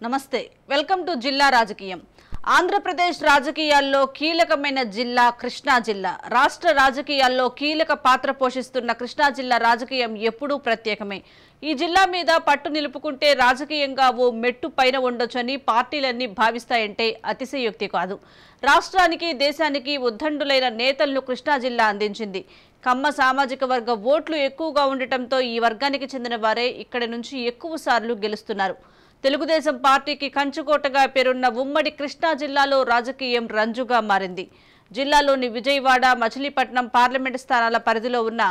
నమస్తే welcome to జిల్లా రాజకీయం ఆంధ్రప్రదేశ్ రాజకీయాల్లో కీలకమైన జిల్లా కృష్ణా జిల్లా రాష్ట్ర రాజకీయాల్లో కీలక పాత్ర పోషిస్తున్న కృష్ణా జిల్లా రాజకీయం ఎప్పుడూ ప్రత్యేకమే ఈ జిల్లా మీద పట్టు నిలుపుకుంటే రాజకీయంగా ఓ మెట్టు పైన ఉండొచ్చని పార్టీలన్నీ భావిస్తాయంటే అతిశయోక్తి కాదు రాష్ట్రానికి దేశానికి ఉద్దండులైన నేతలను కృష్ణా జిల్లా అందించింది కమ్మ సామాజిక వర్గ ఓట్లు ఎక్కువగా ఉండటంతో ఈ వర్గానికి చెందిన వారే ఇక్కడి నుంచి ఎక్కువ సార్లు గెలుస్తున్నారు తెలుగుదేశం పార్టీకి కంచుకోటగా పేరున్న ఉమ్మడి కృష్ణా జిల్లాలో రాజకీయం రంజుగా మారింది జిల్లాలోని విజయవాడ మచిలీపట్నం పార్లమెంటు స్థానాల పరిధిలో ఉన్న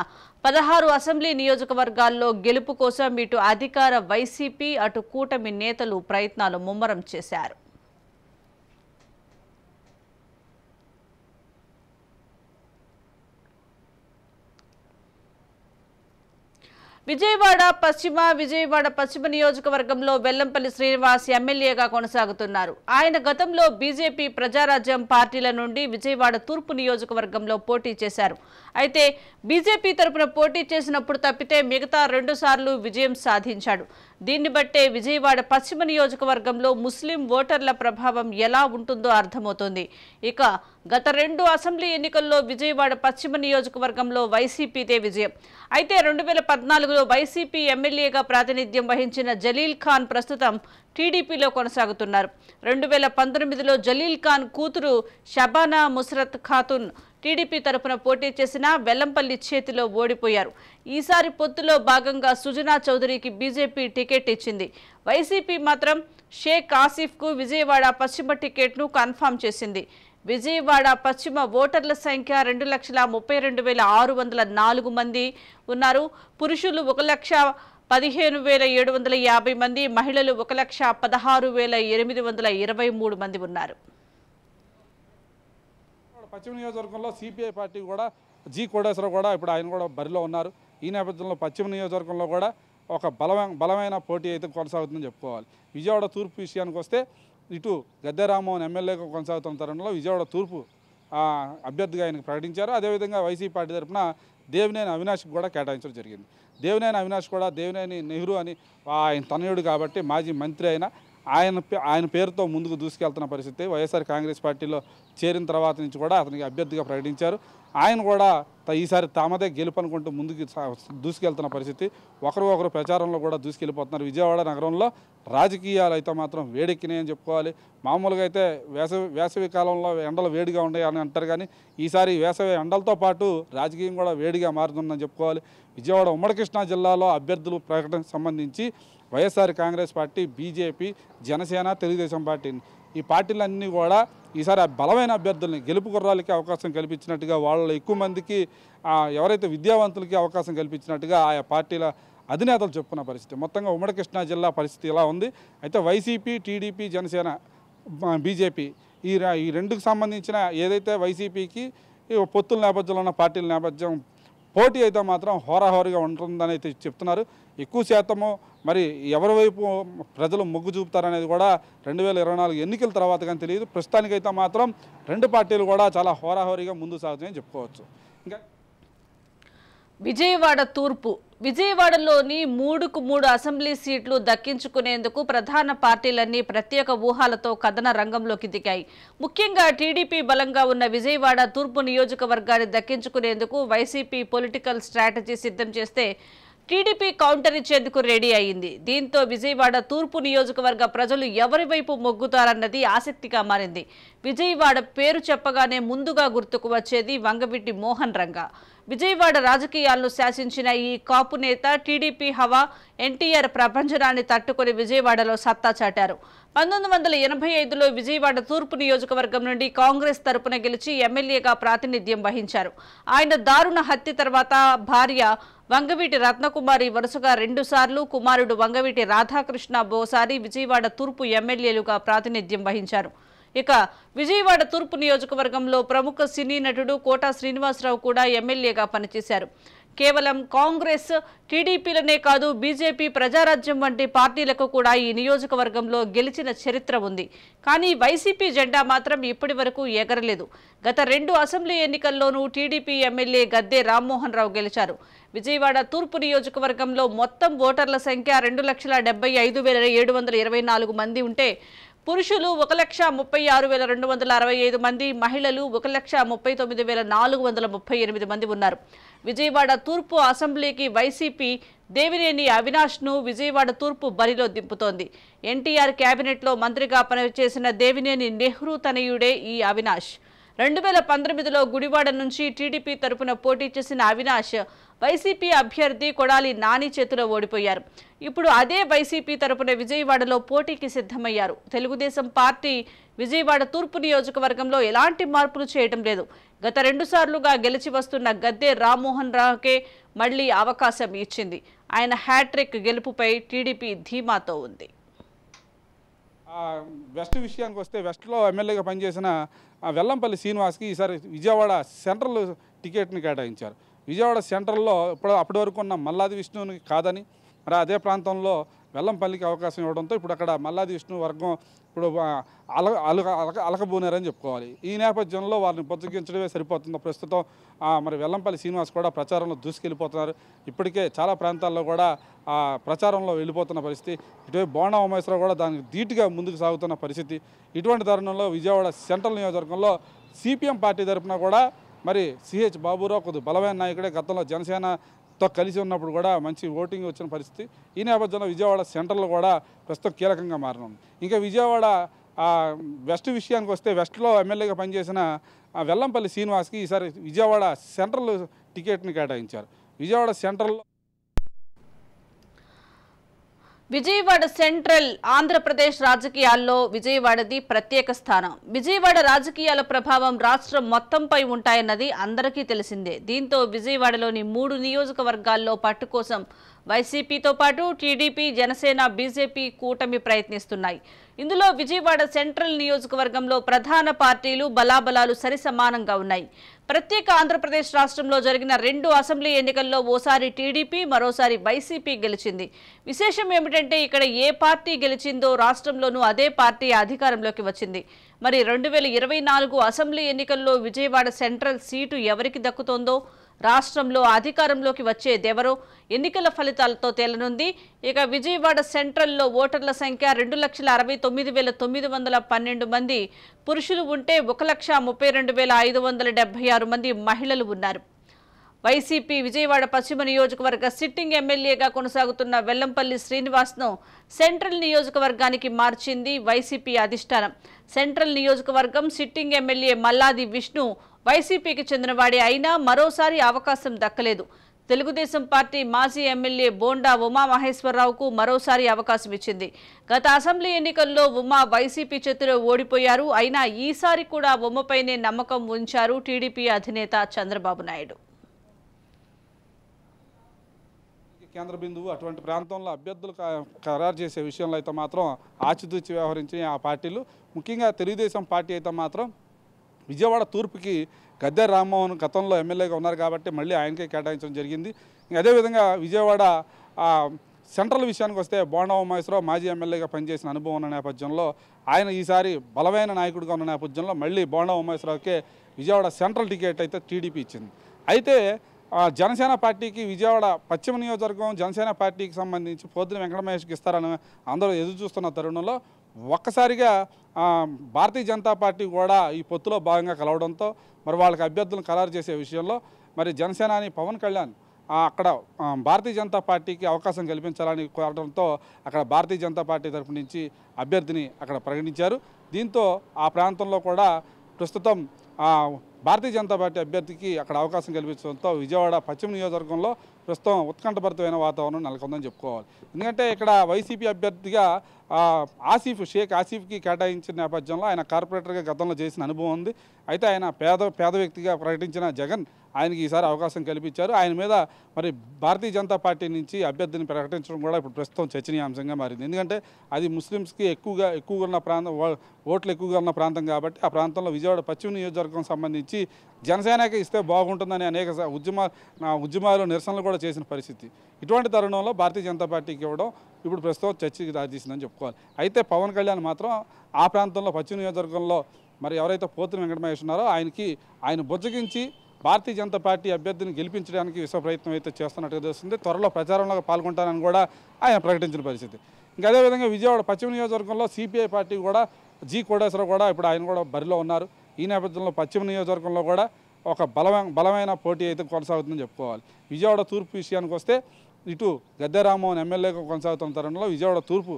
16 అసెంబ్లీ నియోజకవర్గాల్లో గెలుపు కోసం ఇటు అధికార వైసీపీ అటు కూటమి నేతలు ప్రయత్నాలు ముమ్మరం చేశారు విజయవాడ పశ్చిమ నియోజకవర్గంలో వెల్లంపల్లి శ్రీనివాస్ ఎమ్మెల్యేగా కొనసాగుతున్నారు ఆయన గతంలో బీజేపీ ప్రజారాజ్యం పార్టీల నుండి విజయవాడ తూర్పు నియోజకవర్గంలో పోటీ చేశారు అయితే బీజేపీ తరపున పోటీ చేసినప్పుడు తప్పితే మిగతా 2 సార్లు విజయం సాధించాడు దీన్ని బట్టే విజయవాడ పశ్చిమ నియోజకవర్గంలో ముస్లిం ఓటర్ల ప్రభావం ఎలా ఉంటుందో అర్థమవుతోంది ఇక గత 2 అసెంబ్లీ ఎన్నికల్లో విజయవాడ పశ్చిమ నియోజకవర్గంలో వైసీపీదే విజయం అయితే 2014లో వైసీపీ ఎమ్మెల్యేగా ప్రాతినిధ్యం వహించిన జలీల్ ఖాన్ ప్రస్తుతం టీడీపీలో కొనసాగుతున్నారు 2019లో జలీల్ ఖాన్ కూతురు షబానా ముసరత్ ఖాతున్ టీడీపీ తరపున పోటీ చేసిన వెల్లంపల్లి చేతిలో ఓడిపోయారు ఈసారి పొత్తులో భాగంగా సుజనా చౌదరికి బీజేపీ టికెట్ ఇచ్చింది వైసీపీ మాత్రం షేక్ ఆసిఫ్కు విజయవాడ పశ్చిమ టికెట్ను కన్ఫర్మ్ చేసింది విజయవాడ పశ్చిమ ఓటర్ల సంఖ్య 2,32,604 మంది ఉన్నారు పురుషులు 1,15,750 మంది మహిళలు 1,16,823 మంది ఉన్నారు పశ్చిమ నియోజకవర్గంలో సిపిఐ పార్టీ కూడా జి కోటేశ్వర కూడా ఇప్పుడు ఆయన కూడా బరిలో ఉన్నారు ఈ నేపథ్యంలో పశ్చిమ నియోజకవర్గంలో కూడా ఒక బలమైన పోటీ అయితే కొనసాగుతుందని చెప్పుకోవాలి విజయవాడ తూర్పు విషయానికి వస్తే ఇటు గద్దె రామ్మోహన్ ఎమ్మెల్యేగా కొనసాగుతున్న తరుణంలో విజయవాడ తూర్పు అభ్యర్థిగా ఆయనకు ప్రకటించారు అదేవిధంగా వైసీపీ పార్టీ తరఫున దేవినేని అవినాష్కి కూడా కేటాయించడం జరిగింది దేవినేని అవినాష్ కూడా దేవినేని నెహ్రూ అని ఆయన తనయుడు కాబట్టి మాజీ మంత్రి అయిన ఆయన పేరుతో ముందుకు దూసుకెళ్తున్న పరిస్థితి వైఎస్ఆర్ కాంగ్రెస్ పార్టీలో చేరిన తర్వాత నుంచి కూడా అతనికి అభ్యర్థిగా ప్రకటించారు ఆయన కూడా ఈసారి తామదే గెలుపు అనుకుంటూ ముందుకు దూసుకెళ్తున్న పరిస్థితి ఒకరు ప్రచారంలో కూడా దూసుకెళ్ళిపోతున్నారు విజయవాడ నగరంలో రాజకీయాలు అయితే మాత్రం వేడెక్కినాయని చెప్పుకోవాలి మామూలుగా అయితే వేసవి కాలంలో ఎండలు వేడిగా ఉన్నాయి అని అంటారు కానీ ఈసారి వేసవి ఎండలతో పాటు రాజకీయం కూడా వేడిగా మారుతుందని చెప్పుకోవాలి విజయవాడ ఉమ్మడి కృష్ణా జిల్లాలో అభ్యర్థులు ప్రకటనకు సంబంధించి YSR Congress party BJP Janasena Telugu Desam party ఈ పార్టీలన్నీ కూడా ఈసారి బలమైన అభ్యర్థుల్ని గెలుపు గుర్రాలకి అవకాశం కల్పించినట్టుగా వాళ్ళ ఎక్కువ మందికి ఎవరైతే విద్యావంతులకి అవకాశం కల్పించినట్టుగా ఆయా పార్టీల అధినేతలు చెప్పుకున్న పరిస్థితి మొత్తంగా ఉమ్మడి కృష్ణా జిల్లా పరిస్థితి ఇలా ఉంది అయితే వైసీపీ టీడీపీ జనసేన బీజేపీ ఈ రెండుకు సంబంధించిన ఏదైతే వైసీపీకి పొత్తుల నేపథ్యంలో ఉన్న పార్టీల నేపథ్యం పోటీ అయితే మాత్రం హోరాహోరీగా ఉంటుందని అయితే చెప్తున్నారు ఎక్కువ శాతము మరి ఎవరి వైపు ప్రజలు మొగ్గు చూపుతారనేది కూడా 2024 ఎన్నికల తర్వాత కానీ తెలియదు ప్రస్తుతానికైతే మాత్రం 2 పార్టీలు కూడా చాలా హోరాహోరీగా ముందు సాగుతాయని చెప్పుకోవచ్చు ఇంకా విజయవాడ తూర్పు విజయవాడలోని 3కు 3 అసెంబ్లీ సీట్లు దక్కించుకునేందుకు ప్రధాన పార్టీలన్నీ ప్రత్యేక ఊహాలతో కథన రంగంలోకి దిగాయి ముఖ్యంగా టీడీపీ బలంగా ఉన్న విజయవాడ తూర్పు నియోజకవర్గాన్ని దక్కించుకునేందుకు వైసీపీ పొలిటికల్ స్ట్రాటజీ సిద్ధం చేస్తే టీడీపీ కౌంటర్ ఇచ్చేందుకు రెడీ అయింది దీంతో విజయవాడ తూర్పు నియోజకవర్గ ప్రజలు ఎవరి వైపు మొగ్గుతారన్నది ఆసక్తిగా మారింది విజయవాడ పేరు చెప్పగానే ముందుగా గుర్తుకు వచ్చేది వంగవీటి మోహన్ రంగ విజయవాడ రాజకీయాలను శాసించిన ఈ కాపు నేత టీడీపీ హవా ఎన్టీఆర్ ప్రభంజనాన్ని తట్టుకుని విజయవాడలో సత్తా చాటారు 1985లో విజయవాడ తూర్పు నియోజకవర్గం నుండి కాంగ్రెస్ తరపున గెలిచి ఎమ్మెల్యేగా ప్రాతినిధ్యం వహించారు ఆయన దారుణ హత్య తర్వాత భార్య వంగవీటి రత్నకుమారి వరుసగా 2 సార్లు కుమారుడు వంగవీటి రాధాకృష్ణ ఓసారి విజయవాడ తూర్పు ఎమ్మెల్యేలుగా ప్రాతినిధ్యం వహించారు ఇక విజయవాడ తూర్పు నియోజకవర్గంలో ప్రముఖ సినీ నటుడు కోట శ్రీనివాసరావు కూడా ఎమ్మెల్యేగా పనిచేశారు కేవలం కాంగ్రెస్, టీడీపీలనే కాదు బీజేపీ, ప్రజారాజ్యం వంటి పార్టీలకు కూడా ఈ నియోజకవర్గంలో గెలిచిన చరిత్ర ఉంది. కానీ వైసీపీ జెండా మాత్రం ఇప్పటి వరకు ఎగరలేదు. గత 2 అసెంబ్లీ ఎన్నికల్లోనూ టీడీపీ ఎమ్మెల్యే గద్దె రామ్మోహన్ రావు గెలిచారు. విజయవాడ తూర్పు నియోజకవర్గంలో మొత్తం ఓటర్ల సంఖ్య 2,75,724 మంది ఉంటే పురుషులు 1,36,265 మంది, మహిళలు 1,39,438 మంది ఉన్నారు. విజయవాడ తూర్పు అసెంబ్లీకి వైసీపీ దేవినేని అవినాష్ను విజయవాడ తూర్పు బరిలో దింపుతోంది. ఎన్టీఆర్ కేబినెట్లో మంత్రిగా పనిచేసిన దేవినేని నెహ్రూ తనయుడే ఈ అవినాష్. 2019లో గుడివాడ నుంచి టీడీపీ తరపున పోటీ చేసిన అవినాష్ వైసీపీ అభ్యర్థి కొడాలి నాని చేతిలో ఓడిపోయారు. ఇప్పుడు అదే వైసీపీ తరపున విజయవాడలో పోటీకి సిద్ధమయ్యారు. తెలుగుదేశం పార్టీ విజయవాడ తూర్పు నియోజకవర్గంలో ఎలాంటి మార్పులు చేయడం లేదు. గత 2 సార్లుగా గెలిచి వస్తున్న గద్దె రామ్మోహన్ రావుకే మళ్లీ అవకాశం ఇచ్చింది. ఆయన హ్యాట్రిక్ గెలుపుపై టీడీపీ ధీమాతో ఉంది. వెస్ట్ విషయానికి వస్తే వెస్ట్లో ఎమ్మెల్యేగా పనిచేసిన వెల్లంపల్లి శ్రీనివాస్కి ఈసారి విజయవాడ సెంట్రల్ టికెట్ని కేటాయించారు. విజయవాడ సెంట్రల్లో అప్పటి వరకు ఉన్న మల్లాది విష్ణుని కాదని మరి అదే ప్రాంతంలో వెల్లంపల్లికి అవకాశం ఇవ్వడంతో ఇప్పుడు అక్కడ మల్లాది విష్ణు వర్గం ఇప్పుడు అలకబోనారని చెప్పుకోవాలి. ఈ నేపథ్యంలో వారిని బుజ్జగించడమే సరిపోతుంది ప్రస్తుతం. మరి వెల్లంపల్లి శ్రీనివాస్ కూడా ప్రచారంలో దూసుకెళ్ళిపోతున్నారు. ఇప్పటికే చాలా ప్రాంతాల్లో కూడా ప్రచారంలో వెళ్ళిపోతున్న పరిస్థితి. ఇటువైపు బోండా ఉమేశ్వరరావు కూడా దానికి ధీటుగా ముందుకు సాగుతున్న పరిస్థితి. ఇటువంటి తరుణంలో విజయవాడ సెంట్రల్ నియోజకవర్గంలో సిపిఎం పార్టీ తరఫున కూడా మరి సిహెచ్ బాబురావు కొద్ది బలమైన నాయకుడే. గతంలో జనసేనతో కలిసి ఉన్నప్పుడు కూడా మంచి ఓటింగ్ వచ్చిన పరిస్థితి. ఈ నేపథ్యంలో విజయవాడ సెంట్రల్లో కూడా ప్రస్తుతం కీలకంగా మారనుంది. ఇంకా విజయవాడ వెస్ట్ విషయానికి వస్తే వెస్ట్లో ఎమ్మెల్యేగా పనిచేసిన వెల్లంపల్లి శ్రీనివాస్కి ఈసారి విజయవాడ సెంట్రల్ టికెట్ని కేటాయించారు. విజయవాడ సెంట్రల్లో విజయవాడ సెంట్రల్ ఆంధ్రప్రదేశ్ రాజకీయాల్లో విజయవాడది ప్రత్యేక స్థానం. విజయవాడ రాజకీయాల ప్రభావం రాష్ట్రం మొత్తంపై ఉంటాయన్నది అందరికీ తెలిసిందే. దీంతో విజయవాడలోని 3 నియోజకవర్గాల్లో పట్టు కోసం వైసీపీతో పాటు టీడీపీ, జనసేన, బీజేపీ కూటమి ప్రయత్నిస్తున్నాయి. ఇందులో విజయవాడ సెంట్రల్ నియోజకవర్గంలో ప్రధాన పార్టీలు బలాబలాలు సరిసమానంగా ఉన్నాయి. ప్రత్యేక ఆంధ్రప్రదేశ్ రాష్ట్రంలో జరిగిన 2 అసెంబ్లీ ఎన్నికల్లో ఓసారి టీడీపీ, మరోసారి వైసీపీ గెలిచింది. విశేషం ఏమిటంటే ఇక్కడ ఏ పార్టీ గెలిచిందో రాష్ట్రంలోనూ అదే పార్టీ అధికారంలోకి వచ్చింది. మరి 2024 అసెంబ్లీ ఎన్నికల్లో విజయవాడ సెంట్రల్ సీటు ఎవరికి దక్కుతోందో, రాష్ట్రంలో అధికారంలోకి వచ్చేదెవరో ఎన్నికల ఫలితాలతో తేలనుంది. ఇక విజయవాడ సెంట్రల్లో ఓటర్ల సంఖ్య 2,69,912 మంది పురుషులు ఉంటే 1,32,576 మంది మహిళలు ఉన్నారు. వైసీపీ విజయవాడ పశ్చిమ నియోజకవర్గ సిట్టింగ్ ఎమ్మెల్యేగా కొనసాగుతున్న వెల్లంపల్లి శ్రీనివాస్ను సెంట్రల్ నియోజకవర్గానికి మార్చింది వైసీపీ అధిష్టానం. సెంట్రల్ నియోజకవర్గం సిట్టింగ్ ఎమ్మెల్యే మల్లాది విష్ణు వైసీపీకి చెందినవాడే అయినా మరోసారి అవకాశం దక్కలేదు. తెలుగుదేశం పార్టీ మాజీ ఎమ్మెల్యే బోండా ఉమామహేశ్వరరావుకు మరోసారి అవకాశం ఇచ్చింది. గత అసెంబ్లీ ఎన్నికల్లో ఉమా వైసీపీ చేతిలో ఓడిపోయారు. అయినా ఈసారి కూడా ఉమ్మపైనే నమ్మకం ఉంచారు టీడీపీ అధినేత చంద్రబాబు నాయుడు. కేంద్ర బిందువు అటువంటి ప్రాంతంలో అభ్యర్థులు ఖరారు చేసే విషయంలో అయితే మాత్రం ఆచితూచి వ్యవహరించి ఆ పార్టీలు, ముఖ్యంగా తెలుగుదేశం పార్టీ అయితే మాత్రం విజయవాడ తూర్పుకి గద్దె రామ్మోహన్ గతంలో ఎమ్మెల్యేగా ఉన్నారు కాబట్టి మళ్ళీ ఆయనకే కేటాయించడం జరిగింది. అదేవిధంగా విజయవాడ సెంట్రల్ విషయానికి వస్తే బోండా ఉమేశ్వరరావు మాజీ ఎమ్మెల్యేగా పనిచేసిన అనుభవం ఉన్న నేపథ్యంలో ఆయన ఈసారి బలమైన నాయకుడిగా ఉన్న నేపథ్యంలో మళ్ళీ బోండా ఉమేశ్వరరావుకే విజయవాడ సెంట్రల్ టికెట్ అయితే టీడీపీ ఇచ్చింది. అయితే జనసేన పార్టీకి విజయవాడ పశ్చిమ నియోజకవర్గం జనసేన పార్టీకి సంబంధించి పోతిన వెంకటమహేష్కి ఇస్తారని అందరూ ఎదురు చూస్తున్న తరుణంలో ఒక్కసారిగా భారతీయ జనతా పార్టీ కూడా ఈ పొత్తులో భాగంగా కలవడంతో మరి వాళ్ళకి అభ్యర్థులను ఖరారు చేసే విషయంలో మరి జనసేనాని పవన్ కళ్యాణ్ అక్కడ భారతీయ జనతా పార్టీకి అవకాశం కల్పించాలని కోరడంతో అక్కడ భారతీయ జనతా పార్టీ తరపు నుంచి అభ్యర్థిని అక్కడ ప్రకటించారు. దీంతో ఆ ప్రాంతంలో కూడా ప్రస్తుతం భారతీయ జనతా పార్టీ అభ్యర్థికి అక్కడ అవకాశం కల్పించడంతో విజయవాడ పశ్చిమ నియోజకవర్గంలో ప్రస్తుతం ఉత్కంఠభరితమైన వాతావరణం నెలకొందని చెప్పుకోవాలి. ఎందుకంటే ఇక్కడ వైసీపీ అభ్యర్థిగా షేక్ ఆసిఫ్కి కేటాయించిన నేపథ్యంలో ఆయన కార్పొరేటర్గా గతంలో చేసిన అనుభవం ఉంది. అయితే ఆయన పేద వ్యక్తిగా ప్రకటించిన జగన్ ఆయనకి ఈసారి అవకాశం కల్పించారు. ఆయన మీద మరి భారతీయ జనతా పార్టీ నుంచి అభ్యర్థిని ప్రకటించడం కూడా ఇప్పుడు ప్రస్తుతం చర్చనీయాంశంగా మారింది. ఎందుకంటే అది ముస్లిమ్స్కి ఎక్కువగా ఉన్న ప్రాంతం, ఓట్లు ఎక్కువగా ఉన్న ప్రాంతం కాబట్టి ఆ ప్రాంతంలో విజయవాడ పశ్చిమ నియోజకవర్గం సంబంధించి జనసేనకి ఇస్తే బాగుంటుందని అనేక ఉద్యమాలు నిరసనలు కూడా చేసిన పరిస్థితి. ఇటువంటి తరుణంలో భారతీయ జనతా పార్టీకి ఇవ్వడం ఇప్పుడు ప్రస్తుతం చర్చకి దారితీసిందని చెప్పుకోవాలి. అయితే పవన్ కళ్యాణ్ మాత్రం ఆ ప్రాంతంలో పశ్చిమ నియోజకవర్గంలో మరి ఎవరైతే పోతున్న వెంకట మహేష్ ఉన్నారో ఆయన బుజ్జగించి భారతీయ జనతా పార్టీ అభ్యర్థిని గెలిపించడానికి విశ్వ ప్రయత్నం అయితే చేస్తున్నట్టుగా తెలుస్తుంది. త్వరలో ప్రచారంలో పాల్గొంటానని కూడా ఆయన ప్రకటించిన పరిస్థితి. ఇంకా అదేవిధంగా విజయవాడ పశ్చిమ నియోజకవర్గంలో సిపిఐ పార్టీ కూడా జి కోటేశ్వరరావు కూడా ఇప్పుడు ఆయన కూడా బరిలో ఉన్నారు. ఈ నేపథ్యంలో పశ్చిమ నియోజకవర్గంలో కూడా ఒక బలమైన పోటీ అయితే కొనసాగుతుందని చెప్పుకోవాలి. విజయవాడ తూర్పు విషయానికి వస్తే ఇటు గద్దె రామ్మోహన్ ఎమ్మెల్యేగా కొనసాగుతున్న తరుణంలో విజయవాడ తూర్పు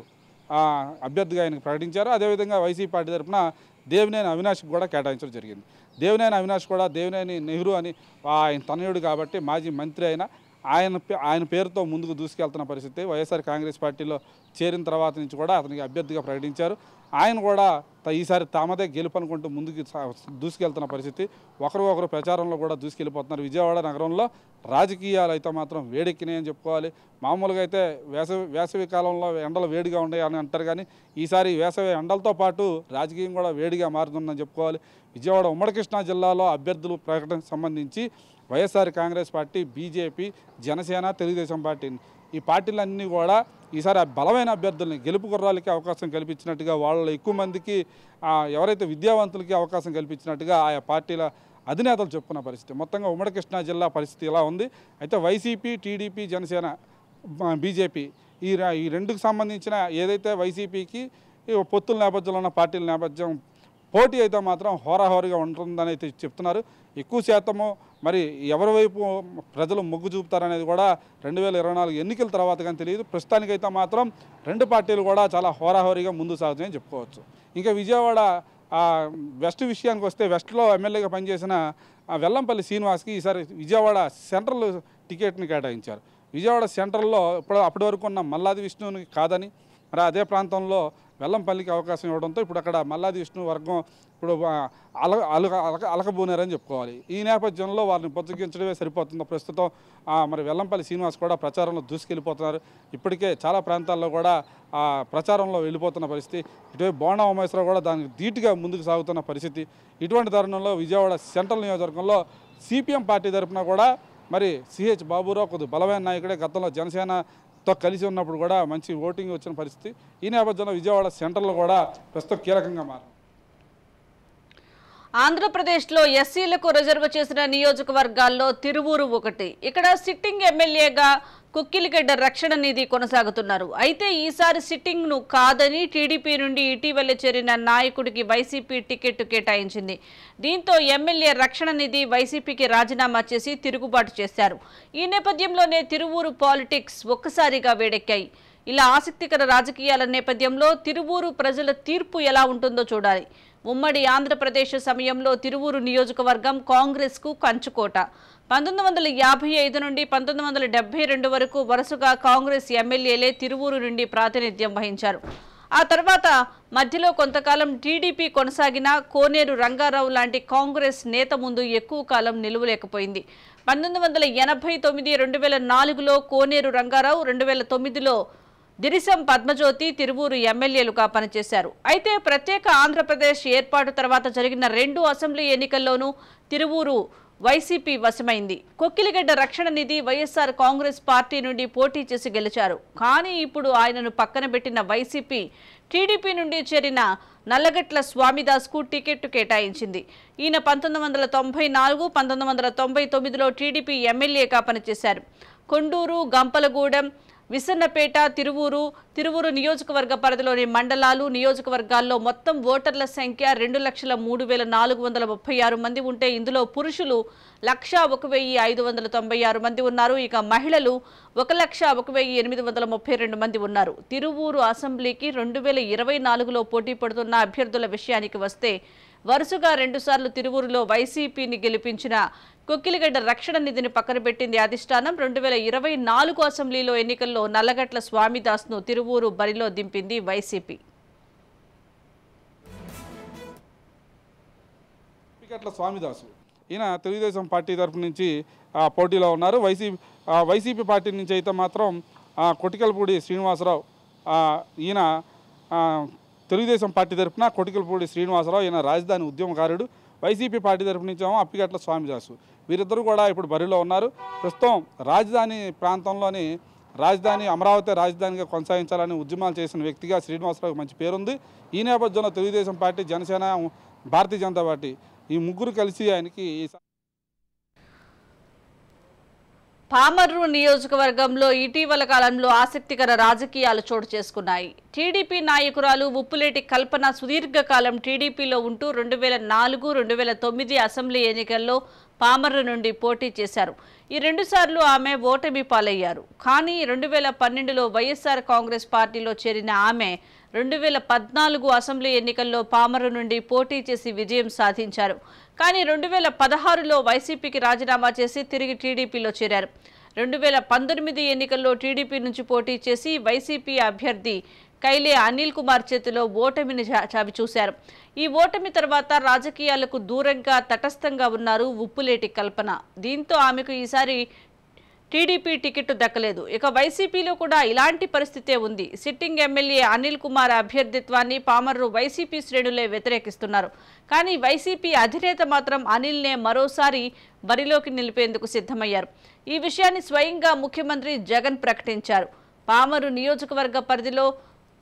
అభ్యర్థిగా ఆయనకు ప్రకటించారు. అదేవిధంగా వైసీపీ పార్టీ తరఫున దేవినేని అవినాష్కి కూడా కేటాయించడం జరిగింది. దేవినేని అవినాష్ కూడా దేవినేని నెహ్రూ అని ఆయన తనయుడు కాబట్టి మాజీ మంత్రి అయిన ఆయన పేరుతో ముందుకు దూసుకెళ్తున్న పరిస్థితి. వైఎస్ఆర్ కాంగ్రెస్ పార్టీలో చేరిన తర్వాత నుంచి కూడా అతనికి అభ్యర్థిగా ప్రకటించారు. ఆయన కూడా ఈసారి తామదే గెలుపు అనుకుంటూ ముందుకు దూసుకెళ్తున్న పరిస్థితి. ఒకరు ప్రచారంలో కూడా దూసుకెళ్ళిపోతున్నారు. విజయవాడ నగరంలో రాజకీయాలు అయితే మాత్రం వేడెక్కినాయని చెప్పుకోవాలి. మామూలుగా అయితే వేసవి కాలంలో ఎండలు వేడిగా ఉన్నాయని అంటారు, కానీ ఈసారి వేసవి ఎండలతో పాటు రాజకీయం కూడా వేడిగా మారుతుందని చెప్పుకోవాలి. విజయవాడ ఉమ్మడి కృష్ణా జిల్లాలో అభ్యర్థులు ప్రకటనకు సంబంధించి YSR Congress party, BJP, Janasena, Telugu Desam party ఈ పార్టీలన్నీ కూడా ఈసారి బలమైన అభ్యర్థుల్ని గెలుపు గుర్రాలకి అవకాశం కల్పించినట్టుగా, వాళ్ళలో ఎక్కువ మందికి ఎవరైతే విద్యావంతులకి అవకాశం కల్పించినట్టుగా ఆయా పార్టీల అధినేతలు చెప్పుకున్న పరిస్థితి. మొత్తంగా ఉమ్మడి కృష్ణా జిల్లా పరిస్థితి ఇలా ఉంది. అయితే వైసీపీ, టీడీపీ, జనసేన, బీజేపీ ఈ రెండుకు సంబంధించిన ఏదైతే వైసీపీకి పొత్తుల నేపథ్యంలో ఉన్న పార్టీల నేపథ్యం పోటీ అయితే మాత్రం హోరాహోరీగా ఉంటుందని అయితే చెప్తున్నారు. ఎక్కువ శాతము మరి ఎవరి వైపు ప్రజలు మొగ్గు చూపుతారనేది కూడా 2024 ఎన్నికల తర్వాత కానీ తెలియదు. ప్రస్తుతానికైతే మాత్రం రెండు పార్టీలు కూడా చాలా హోరాహోరీగా ముందు సాగుతాయని చెప్పుకోవచ్చు. ఇంకా విజయవాడ వెస్ట్ విషయానికి వస్తే వెస్ట్లో ఎమ్మెల్యేగా పనిచేసిన వెల్లంపల్లి శ్రీనివాస్కి ఈసారి విజయవాడ సెంట్రల్ టికెట్ని కేటాయించారు. విజయవాడ సెంట్రల్లో అప్పటి వరకు ఉన్న మల్లాది విష్ణువుని కాదని మరి అదే ప్రాంతంలో వెల్లంపల్లికి అవకాశం ఇవ్వడంతో ఇప్పుడు అక్కడ మల్లాది విష్ణు వర్గం ఇప్పుడు అలకబోనారని చెప్పుకోవాలి. ఈ నేపథ్యంలో వారిని బుజ్జగించడమే సరిపోతుందో ప్రస్తుతం మరి వెల్లంపల్లి శ్రీనివాస్ కూడా ప్రచారంలో దూసుకెళ్ళిపోతున్నారు. ఇప్పటికే చాలా ప్రాంతాల్లో కూడా ప్రచారంలో వెళ్ళిపోతున్న పరిస్థితి. ఇటువైపు బోండా ఉమేశ్వరరావు కూడా దానికి ధీటుగా ముందుకు సాగుతున్న పరిస్థితి. ఇటువంటి తరుణంలో విజయవాడ సెంట్రల్ నియోజకవర్గంలో సిపిఎం పార్టీ తరఫున కూడా మరి సిహెచ్ బాబురావు కొద్ది బలమైన నాయకుడే. గతంలో జనసేనతో కలిసి ఉన్నప్పుడు కూడా మంచి ఓటింగ్ వచ్చిన పరిస్థితి. ఈ నేపథ్యంలో విజయవాడ సెంట్రల్లో కూడా ప్రస్తుతం కీలకంగా మారింది. ఆంధ్రప్రదేశ్లో ఎస్సీలకు రిజర్వ్ చేసిన నియోజకవర్గాల్లో తిరువూరు ఒకటి. ఇక్కడ సిట్టింగ్ ఎమ్మెల్యేగా కుక్కిలిగడ్డ రక్షణ నిధి కొనసాగుతున్నారు. అయితే ఈసారి సిట్టింగ్ను కాదని టీడీపీ నుండి ఇటీవల చేరిన నాయకుడికి వైసీపీ టికెట్ కేటాయించింది. దీంతో ఎమ్మెల్యే రక్షణ నిధి వైసీపీకి రాజీనామా చేసి తిరుగుబాటు చేశారు. ఈ నేపథ్యంలోనే తిరువూరు పాలిటిక్స్ ఒక్కసారిగా వేడెక్కాయి. ఇలా ఆసక్తికర రాజకీయాల నేపథ్యంలో తిరువూరు ప్రజల తీర్పు ఎలా ఉంటుందో చూడాలి. ఉమ్మడి ఆంధ్రప్రదేశ్ సమయంలో తిరువూరు నియోజకవర్గం కాంగ్రెస్కు కంచుకోట. 1955 నుండి 1972 వరకు వరుసగా కాంగ్రెస్ ఎమ్మెల్యేలే తిరువూరు నుండి ప్రాతినిధ్యం వహించారు. ఆ తర్వాత మధ్యలో కొంతకాలం టీడీపీ కొనసాగిన కోనేరు రంగారావు లాంటి కాంగ్రెస్ నేత ముందు ఎక్కువ కాలం నిలువలేకపోయింది. 1989, 2004లో కోనేరు రంగారావు, 2009లో దిరిసం పద్మజ్యోతి తిరువూరు ఎమ్మెల్యేలుగా పనిచేశారు. అయితే ప్రత్యేక ఆంధ్రప్రదేశ్ ఏర్పాటు తర్వాత జరిగిన 2 అసెంబ్లీ ఎన్నికల్లోనూ తిరువూరు వైసీపీ వశమైంది. కొక్కిలిగడ్డ రక్షణ నిధి వైఎస్ఆర్ కాంగ్రెస్ పార్టీ నుండి పోటీ చేసి గెలిచారు. కానీ ఇప్పుడు ఆయనను పక్కన పెట్టిన వైసీపీ టీడీపీ నుండి చేరిన నల్లగట్ల స్వామిదాస్కు టికెట్ కేటాయించింది. ఈయన 1994, 1999లో టీడీపీ ఎమ్మెల్యేగా పనిచేశారు. కొండూరు, గంపలగూడెం, విసన్నపేట, తిరువూరు నియోజకవర్గ పరిధిలోని మండలాలు, నియోజకవర్గాల్లో మొత్తం ఓటర్ల సంఖ్య 2,03,436 మంది ఉంటే ఇందులో పురుషులు 1,01,596 మంది ఉన్నారు. ఇక మహిళలు 1,01,832 మంది ఉన్నారు. తిరువూరు అసెంబ్లీకి 2024లో పోటీ పడుతున్న అభ్యర్థుల విషయానికి వస్తే వరుసగా 2 సార్లు తిరువూరులో వైసీపీని గెలిపించిన కొక్కిలిగడ్డ రక్షణ నిధిని పక్కన పెట్టింది అధిష్టానం. 2024 అసెంబ్లీలో ఎన్నికల్లో నల్లగట్ల స్వామిదాస్ను తిరువూరు బరిలో దింపింది వైసీపీ. నల్లగట్ల స్వామిదాసు ఈయన తెలుగుదేశం పార్టీ తరఫు నుంచి పోటీలో ఉన్నారు. వైసీపీ పార్టీ నుంచి అయితే మాత్రం కొటికలపూడి శ్రీనివాసరావు, ఈయన తెలుగుదేశం పార్టీ తరఫున కొటికలపూడి శ్రీనివాసరావు, ఈయన రాజధాని ఉద్యమకారుడు. వైసీపీ పార్టీ తరపు నుంచేమో అప్పిగట్ల స్వామిదాసు. వీరిద్దరూ కూడా ఇప్పుడు బరిలో ఉన్నారు. ప్రస్తుతం రాజధాని ప్రాంతంలోని రాజధాని అమరావతి రాజధానిగా కొనసాగించాలని ఉద్యమాలు చేసిన వ్యక్తిగా శ్రీనివాసరావుకి మంచి పేరుంది. ఈ నేపథ్యంలో తెలుగుదేశం పార్టీ, జనసేన, భారతీయ జనతా పార్టీ ఈ ముగ్గురు కలిసి ఆయనకి పామర్రు నియోజకవర్గంలో ఇటీవల కాలంలో ఆసక్తికర రాజకీయాలు చోటు చేసుకున్నాయి. టీడీపీ నాయకురాలు ఉప్పులేటి కల్పన సుదీర్ఘకాలం టీడీపీలో ఉంటూ 2004, 2009 అసెంబ్లీ ఎన్నికల్లో పామర్రు నుండి పోటీ చేశారు. ఈ 2 సార్లు ఆమె ఓటమి పాలయ్యారు. కానీ 2012లో వైఎస్ఆర్ కాంగ్రెస్ పార్టీలో చేరిన ఆమె 2014 అసెంబ్లీ ఎన్నికల్లో పామర్రు నుండి పోటీ చేసి విజయం సాధించారు. కానీ 2016లో వైసీపీకి రాజీనామా చేసి తిరిగి టీడీపీలో చేరారు. 2019 ఎన్నికల్లో టీడీపీ నుంచి పోటీ చేసి వైసీపీ అభ్యర్థి కైలే అనిల్ కుమార్ చేతిలో ఓటమిని చవిచూశారు. ఈ ఓటమి తర్వాత రాజకీయాలకు దూరంగా తటస్థంగా ఉన్నారు ఉప్పులేటి కల్పన. దీంతో ఆమెకు ఈసారి టీడీపీ టికెట్ దక్కలేదు. ఇక వైసీపీలో కూడా ఇలాంటి పరిస్థితే ఉంది. సిట్టింగ్ ఎమ్మెల్యే అనిల్ కుమార్ అభ్యర్థిత్వాన్ని పామర్రు వైసీపీ శ్రేణులే వ్యతిరేకిస్తున్నారు. కానీ వైసీపీ అధినేత మాత్రం అనిల్నే మరోసారి బరిలోకి నిలిపేందుకు సిద్ధమయ్యారు. ఈ విషయాన్ని స్వయంగా ముఖ్యమంత్రి జగన్ ప్రకటించారు. పామర్రు నియోజకవర్గ పరిధిలో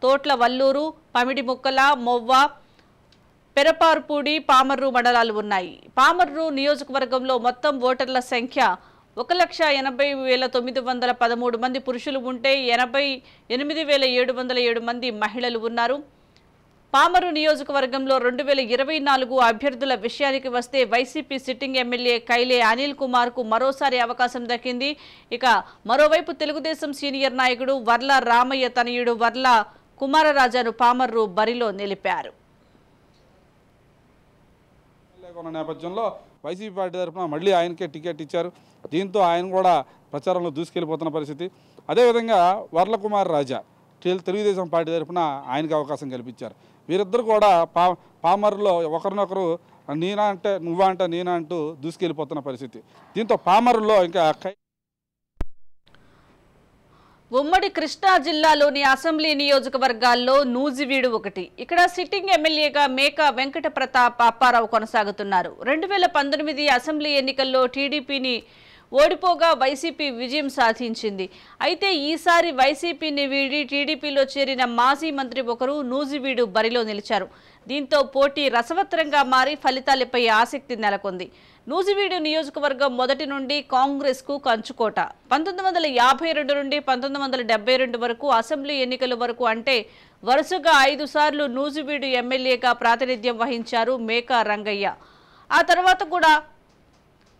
తోట్ల వల్లూరు, పమిడిముక్కల, మొవ్వ, పెరపార్పూడి, పామర్రు మండలాలు ఉన్నాయి. పామర్రు నియోజకవర్గంలో మొత్తం ఓటర్ల సంఖ్య 1,80,913 మంది పురుషులు ఉంటే 88,707 మంది మహిళలు ఉన్నారు. పామర్రు నియోజకవర్గంలో 2024 అభ్యర్థుల విషయానికి వస్తే YCP sitting MLA కైలే Anil Kumar కు మరోసారి అవకాశం దక్కింది. ఇక మరోవైపు తెలుగుదేశం సీనియర్ నాయకుడు వర్ల రామయ్య తనయుడు వర్ల కుమారరాజాను పామర్రు బరిలో నిలిపారు. నేపథ్యంలో వైసీపీ పార్టీ తరఫున మళ్ళీ ఆయనకే టికెట్ ఇచ్చారు. దీంతో ఆయన కూడా ప్రచారంలో దూసుకెళ్ళిపోతున్న పరిస్థితి. అదేవిధంగా వర్ల కుమార్ రాజా తెలుగుదేశం పార్టీ తరఫున ఆయనకి అవకాశం కల్పించారు. వీరిద్దరు కూడా పామర్రులో ఒకరినొకరు నేనా అంటే నువ్వా అంటే నేనా అంటూ దూసుకెళ్ళిపోతున్న పరిస్థితి. దీంతో పామర్రులో ఇంకా ఉమ్మడి కృష్ణా జిల్లాలోని అసెంబ్లీ నియోజకవర్గాల్లో నూజివీడు ఒకటి. ఇక్కడ సిట్టింగ్ ఎమ్మెల్యేగా మేకా వెంకట ప్రతాప్ అప్పారావు కొనసాగుతున్నారు. 2019 అసెంబ్లీ ఎన్నికల్లో టీడీపీని ఓడిపోగా వైసీపీ విజయం సాధించింది. అయితే ఈసారి వైసీపీని వీడి టీడీపీలో చేరిన మాజీ మంత్రి ఒకరు నూజివీడు బరిలో నిలిచారు. దీంతో పోటీ రసవత్తరంగా మారి ఫలితాలపై ఆసక్తి నెలకొంది. నూజివీడు నియోజకవర్గం మొదటి నుండి కాంగ్రెస్ కు కంచుకోట. 1952 నుండి 1972 వరకు అసెంబ్లీ ఎన్నికల వరకు అంటే వరుసగా 5 సార్లు నూజివీడు ఎమ్మెల్యేగా ప్రాతినిధ్యం వహించారు మేకా రంగయ్య. ఆ తర్వాత కూడా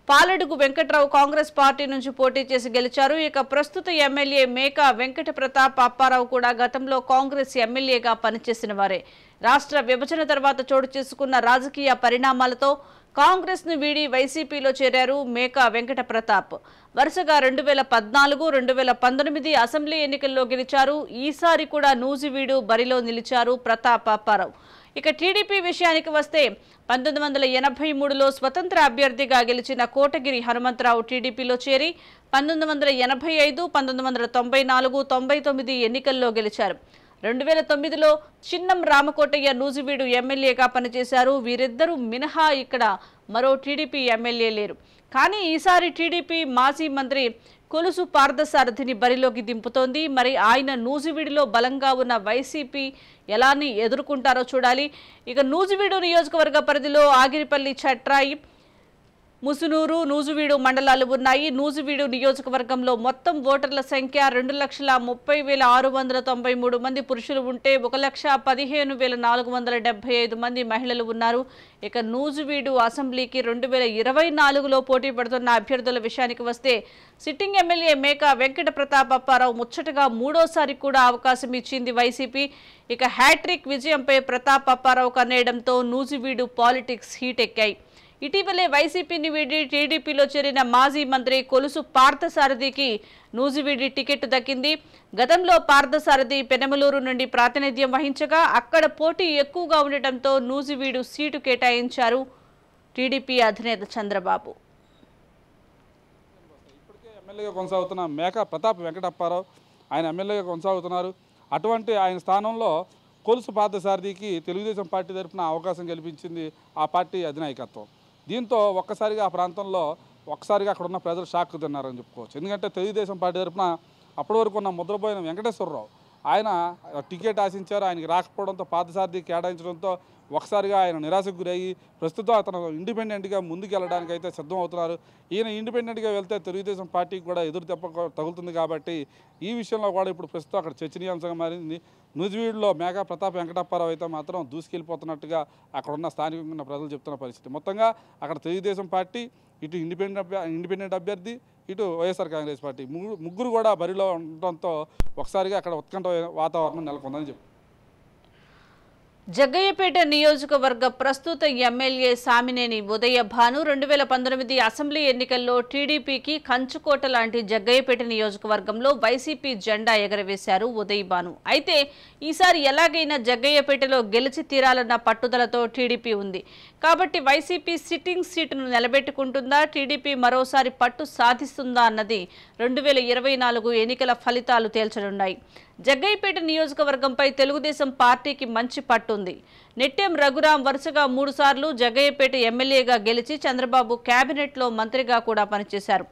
పాలడుగు వెంకట్రావు కాంగ్రెస్ పార్టీ నుంచి పోటీ చేసి గెలిచారు. ఇక ప్రస్తుత ఎమ్మెల్యే మేకా వెంకట ప్రతాప్ అప్పారావు కూడా గతంలో కాంగ్రెస్ ఎమ్మెల్యేగా పనిచేసిన వారే. రాష్ట్ర విభజన తర్వాత చోటు చేసుకున్న రాజకీయ పరిణామాలతో కాంగ్రెస్ ను వీడి వైసీపీలో చేరారు మేకా వెంకట ప్రతాప్. వరుసగా 2014, 2019 అసెంబ్లీ ఎన్నికల్లో గెలిచారు. ఈసారి కూడా నూజివీడు బరిలో నిలిచారు ప్రతాప్ అప్పారావు. ఇక టీడీపీ విషయానికి వస్తే 1983లో స్వతంత్ర అభ్యర్థిగా గెలిచిన కోటగిరి హనుమంతరావు టీడీపీలో చేరి 1985, 1994, 99 ఎన్నికల్లో గెలిచారు. 2009లో చిన్నం రామకోటయ్య నూజివీడు ఎమ్మెల్యేగా పనిచేశారు. వీరిద్దరూ మినహా ఇక్కడ మరో టీడీపీ ఎమ్మెల్యే లేరు. కానీ ఈసారి టీడీపీ మాజీ మంత్రి కొలుసు పార్థసారథిని బరిలోకి దింపుతోంది. మరి ఆయన నూజివీడులో బలంగా ఉన్న వైసీపీ ఎలాని ఎదుర్కొంటారో చూడాలి. ఇక నూజివీడు నియోజకవర్గ పరిధిలో ఆగిరిపల్లి, చట్రాయి, ముసునూరు, నూజివీడు మండలాలు ఉన్నాయి. నూజివీడు నియోజకవర్గంలో మొత్తం ఓటర్ల సంఖ్య 2,30,693 మంది పురుషులు ఉంటే 1,15,475 మంది మహిళలు ఉన్నారు. ఇక నూజివీడు అసెంబ్లీకి 2024లో పోటీ పడుతున్న అభ్యర్థుల విషయానికి వస్తే సిట్టింగ్ ఎమ్మెల్యే మేకా వెంకట ప్రతాప్ అప్పారావు ముచ్చటగా మూడోసారి కూడా అవకాశం ఇచ్చింది వైసీపీ. ఇక హ్యాట్రిక్ విజయంపై ప్రతాప్ అప్పారావు కన్నేయడంతో నూజివీడు పాలిటిక్స్ హీట్ ఎక్కాయి. ఇటీవలే వైసీపీని వీడి టీడీపీలో చేరిన మాజీ మంత్రి కొలుసు పార్థసారథికి నూజివీడి టికెట్ దక్కింది. గతంలో పార్థసారథి పెనమలూరు నుండి ప్రాతినిధ్యం వహించగా అక్కడ పోటీ ఎక్కువగా ఉండటంతో నూజివీడు సీటు కేటాయించారు టీడీపీ అధినేత చంద్రబాబు. ఇప్పటికే ఎమ్మెల్యేగా కొనసాగుతున్న మేకా ప్రతాప్ వెంకటప్పారావు ఆయన ఎమ్మెల్యేగా కొనసాగుతున్నారు. అటువంటి ఆయన స్థానంలో కొలుసు పార్థసారథికి తెలుగుదేశం పార్టీ తరఫున అవకాశం కల్పించింది ఆ పార్టీ అధినాయకత్వం. దీంతో ఒక్కసారిగా ఆ ప్రాంతంలో అక్కడ ఉన్న ప్రజలు షాక్ తిన్నారని చెప్పుకోవచ్చు. ఎందుకంటే తెలుగుదేశం పార్టీ తరఫున అప్పటి వరకు ఉన్న ముద్రపోయిన వెంకటేశ్వరరావు ఆయన టికెట్ ఆశించారు. ఆయనకి రాకపోవడంతో పార్థసారథి కేటాయించడంతో ఒకసారిగా ఆయన నిరాశకు గురయ్యి ప్రస్తుతం అతను ఇండిపెండెంట్గా ముందుకు వెళ్ళడానికి అయితే సిద్ధం అవుతున్నారు. ఈయన ఇండిపెండెంట్గా వెళ్తే తెలుగుదేశం పార్టీకి కూడా ఎదురు దెబ్బ తగులుతుంది కాబట్టి ఈ విషయంలో కూడా ఇప్పుడు ప్రస్తుతం అక్కడ చర్చనీయాంశంగా మారింది. నూజివీడులో మేఘా ప్రతాప్ వెంకటప్పారావు అయితే మాత్రం దూసుకెళ్ళిపోతున్నట్టుగా అక్కడ ఉన్న స్థానికంగా ఉన్న ప్రజలు చెప్తున్న పరిస్థితి. మొత్తంగా అక్కడ తెలుగుదేశం పార్టీ, ఇటు ఇండిపెండెంట్ అభ్యర్థి, ఇటు వైఎస్ఆర్ కాంగ్రెస్ పార్టీ ముగ్గురు కూడా బరిలో ఉండటంతో ఒకసారిగా అక్కడ ఉత్కంఠ వాతావరణం నెలకొందని చెప్పి జగ్గయ్యపేట నియోజకవర్గ ప్రస్తుత ఎమ్మెల్యే సామినేని ఉదయ భాను 2019 అసెంబ్లీ ఎన్నికల్లో టీడీపీకి కంచుకోట లాంటి జగ్గయ్యపేట నియోజకవర్గంలో వైసీపీ జెండా ఎగరవేశారు ఉదయ్ భాను. అయితే ఈసారి ఎలాగైనా జగ్గయ్యపేటలో గెలిచి తీరాలన్న పట్టుదలతో టీడీపీ ఉంది. కాబట్టి వైసీపీ సిట్టింగ్ సీటును నిలబెట్టుకుంటుందా, టీడీపీ మరోసారి పట్టు సాధిస్తుందా అన్నది 2024 ఎన్నికల ఫలితాలు తేల్చనున్నాయి. జగ్గయ్యపేట నియోజకవర్గంపై తెలుగుదేశం పార్టీకి మంచి పట్టుంది. నెట్టెం రఘురాం వరుసగా 3 సార్లు జగ్గయ్యపేట ఎమ్మెల్యేగా గెలిచి చంద్రబాబు కేబినెట్లో మంత్రిగా కూడా పనిచేశారు.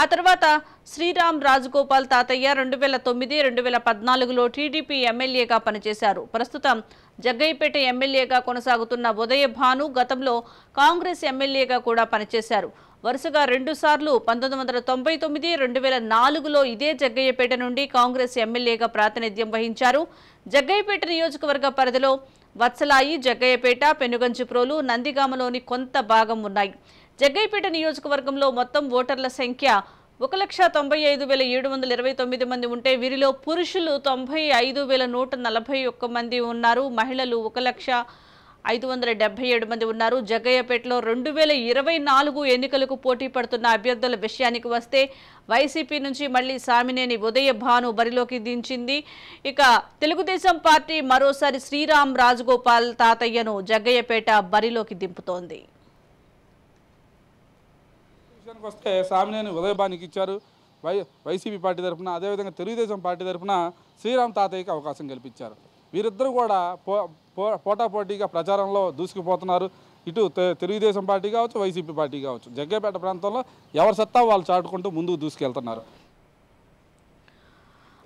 ఆ తర్వాత శ్రీరామ్ రాజగోపాల్ తాతయ్య 2009, 2014లో టీడీపీ ఎమ్మెల్యేగా పనిచేశారు. ప్రస్తుతం జగ్గయ్యపేట ఎమ్మెల్యేగా కొనసాగుతున్న ఉదయ భాను గతంలో కాంగ్రెస్ ఎమ్మెల్యేగా కూడా పనిచేశారు. వరుసగా 2 సార్లు 1999, 2004లో ఇదే జగ్గయ్యపేట నుండి కాంగ్రెస్ ఎమ్మెల్యేగా ప్రాతినిధ్యం వహించారు. జగ్గయ్యపేట నియోజకవర్గ పరిధిలో వత్సలాయి, జగ్గయ్యపేట, పెనుగంచిప్రోలు, నందిగామలోని కొంత భాగం ఉన్నాయి. జగ్గయ్యపేట నియోజకవర్గంలో మొత్తం ఓటర్ల సంఖ్య 1,95,729 మంది ఉంటే వీరిలో పురుషులు 95,141 మంది ఉన్నారు. మహిళలు 1,05,77 మంది ఉన్నారు. జగ్గయ్యపేటలో 2024 ఎన్నికలకు పోటీ పడుతున్న అభ్యర్థుల విషయానికి వస్తే వైసీపీ నుంచి మళ్లీ సామినేని ఉదయ భాను బరిలోకి దించింది. ఇక తెలుగుదేశం పార్టీ మరోసారి శ్రీరామ్ రాజగోపాల్ తాతయ్యను జగ్గయ్యపేట బరిలోకి దింపుతోంది. విషయానికి వస్తే సామినేని ఉదయ భానుకి ఇచ్చారు వైసీపీ పార్టీ తరఫున. అదేవిధంగా తెలుగుదేశం పార్టీ తరఫున శ్రీరామ్ తాతయ్యకి అవకాశం కల్పించారు. వీరిద్దరూ కూడా పోటాపోటీగా ప్రచారంలో దూసుకుపోతున్నారు. ఇటు తెలుగుదేశం పార్టీ కావచ్చు, వైసీపీ పార్టీ కావచ్చు, జగ్గయ్యపేట ప్రాంతంలో ఎవరి సత్తా వాళ్ళు చాటుకుంటూ ముందుకు దూసుకెళ్తున్నారు.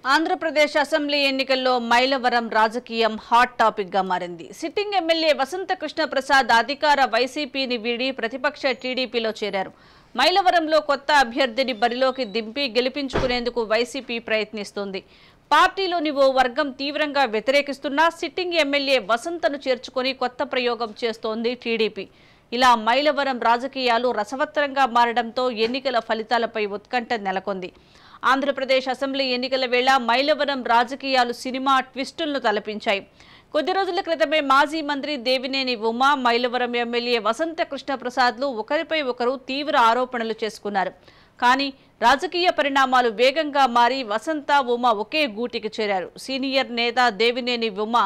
ఆంధ్రప్రదేశ్ అసెంబ్లీ ఎన్నికల్లో మైలవరం రాజకీయం హాట్ టాపిక్ గా మారింది. సిట్టింగ్ ఎమ్మెల్యే వసంత కృష్ణ ప్రసాద్ అధికార వైసీపీని వీడి ప్రతిపక్ష టీడీపీలో చేరారు. మైలవరంలో కొత్త అభ్యర్థిని బరిలోకి దింపి గెలిపించుకునేందుకు వైసీపీ ప్రయత్నిస్తోంది. పార్టీలోని ఓ వర్గం తీవ్రంగా వ్యతిరేకిస్తున్నా సిట్టింగ్ ఎమ్మెల్యే వసంతను చేర్చుకొని కొత్త ప్రయోగం చేస్తోంది టీడీపీ. ఇలా మైలవరం రాజకీయాలు రసవత్తరంగా మారడంతో ఎన్నికల ఫలితాలపై ఉత్కంఠ నెలకొంది. ఆంధ్రప్రదేశ్ అసెంబ్లీ ఎన్నికల వేళ మైలవరం రాజకీయాలు సినిమా ట్విస్టులను తలపించాయి. కొద్ది రోజుల క్రితమే మాజీ మంత్రి దేవినేని ఉమా, మైలవరం ఎమ్మెల్యే వసంత కృష్ణ ప్రసాద్లు ఒకరిపై ఒకరు తీవ్ర ఆరోపణలు చేసుకున్నారు. కానీ రాజకీయ పరిణామాలు వేగంగా మారి వసంత, ఉమా ఒకే గూటికి చేరారు. సీనియర్ నేత దేవినేని ఉమా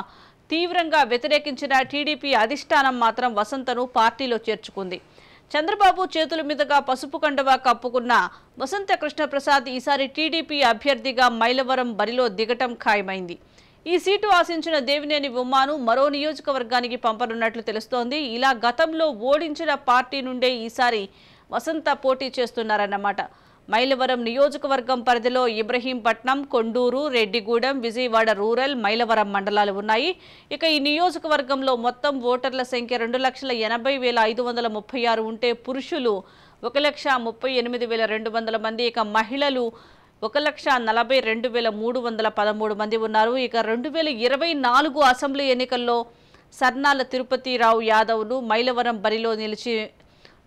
తీవ్రంగా వ్యతిరేకించిన టీడీపీ అధిష్టానం మాత్రం వసంతను పార్టీలో చేర్చుకుంది. చంద్రబాబు చేతుల మీదుగా పసుపు కండువా కప్పుకున్న వసంత కృష్ణ ప్రసాద్ ఈసారి టీడీపీ అభ్యర్థిగా మైలవరం బరిలో దిగటం ఖాయమైంది. ఈ సీటు ఆశించిన దేవినేని ఉమ్మాను మరో నియోజకవర్గానికి పంపనున్నట్లు తెలుస్తోంది. ఇలా గతంలో ఓడించిన పార్టీ నుండే ఈసారి వసంత పోటీ చేస్తున్నారన్నమాట. మైలవరం నియోజకవర్గం పరిధిలో ఇబ్రహీంపట్నం, కొండూరు, రెడ్డిగూడెం, విజయవాడ రూరల్, మైలవరం మండలాలు ఉన్నాయి. ఇక ఈ నియోజకవర్గంలో మొత్తం ఓటర్ల సంఖ్య 2,80,536 ఉంటే పురుషులు 1,38,200 మంది, ఇక మహిళలు 1,42,313 మంది ఉన్నారు. ఇక 2024 అసెంబ్లీ ఎన్నికల్లో సర్నాల తిరుపతిరావు యాదవ్ను మైలవరం బరిలో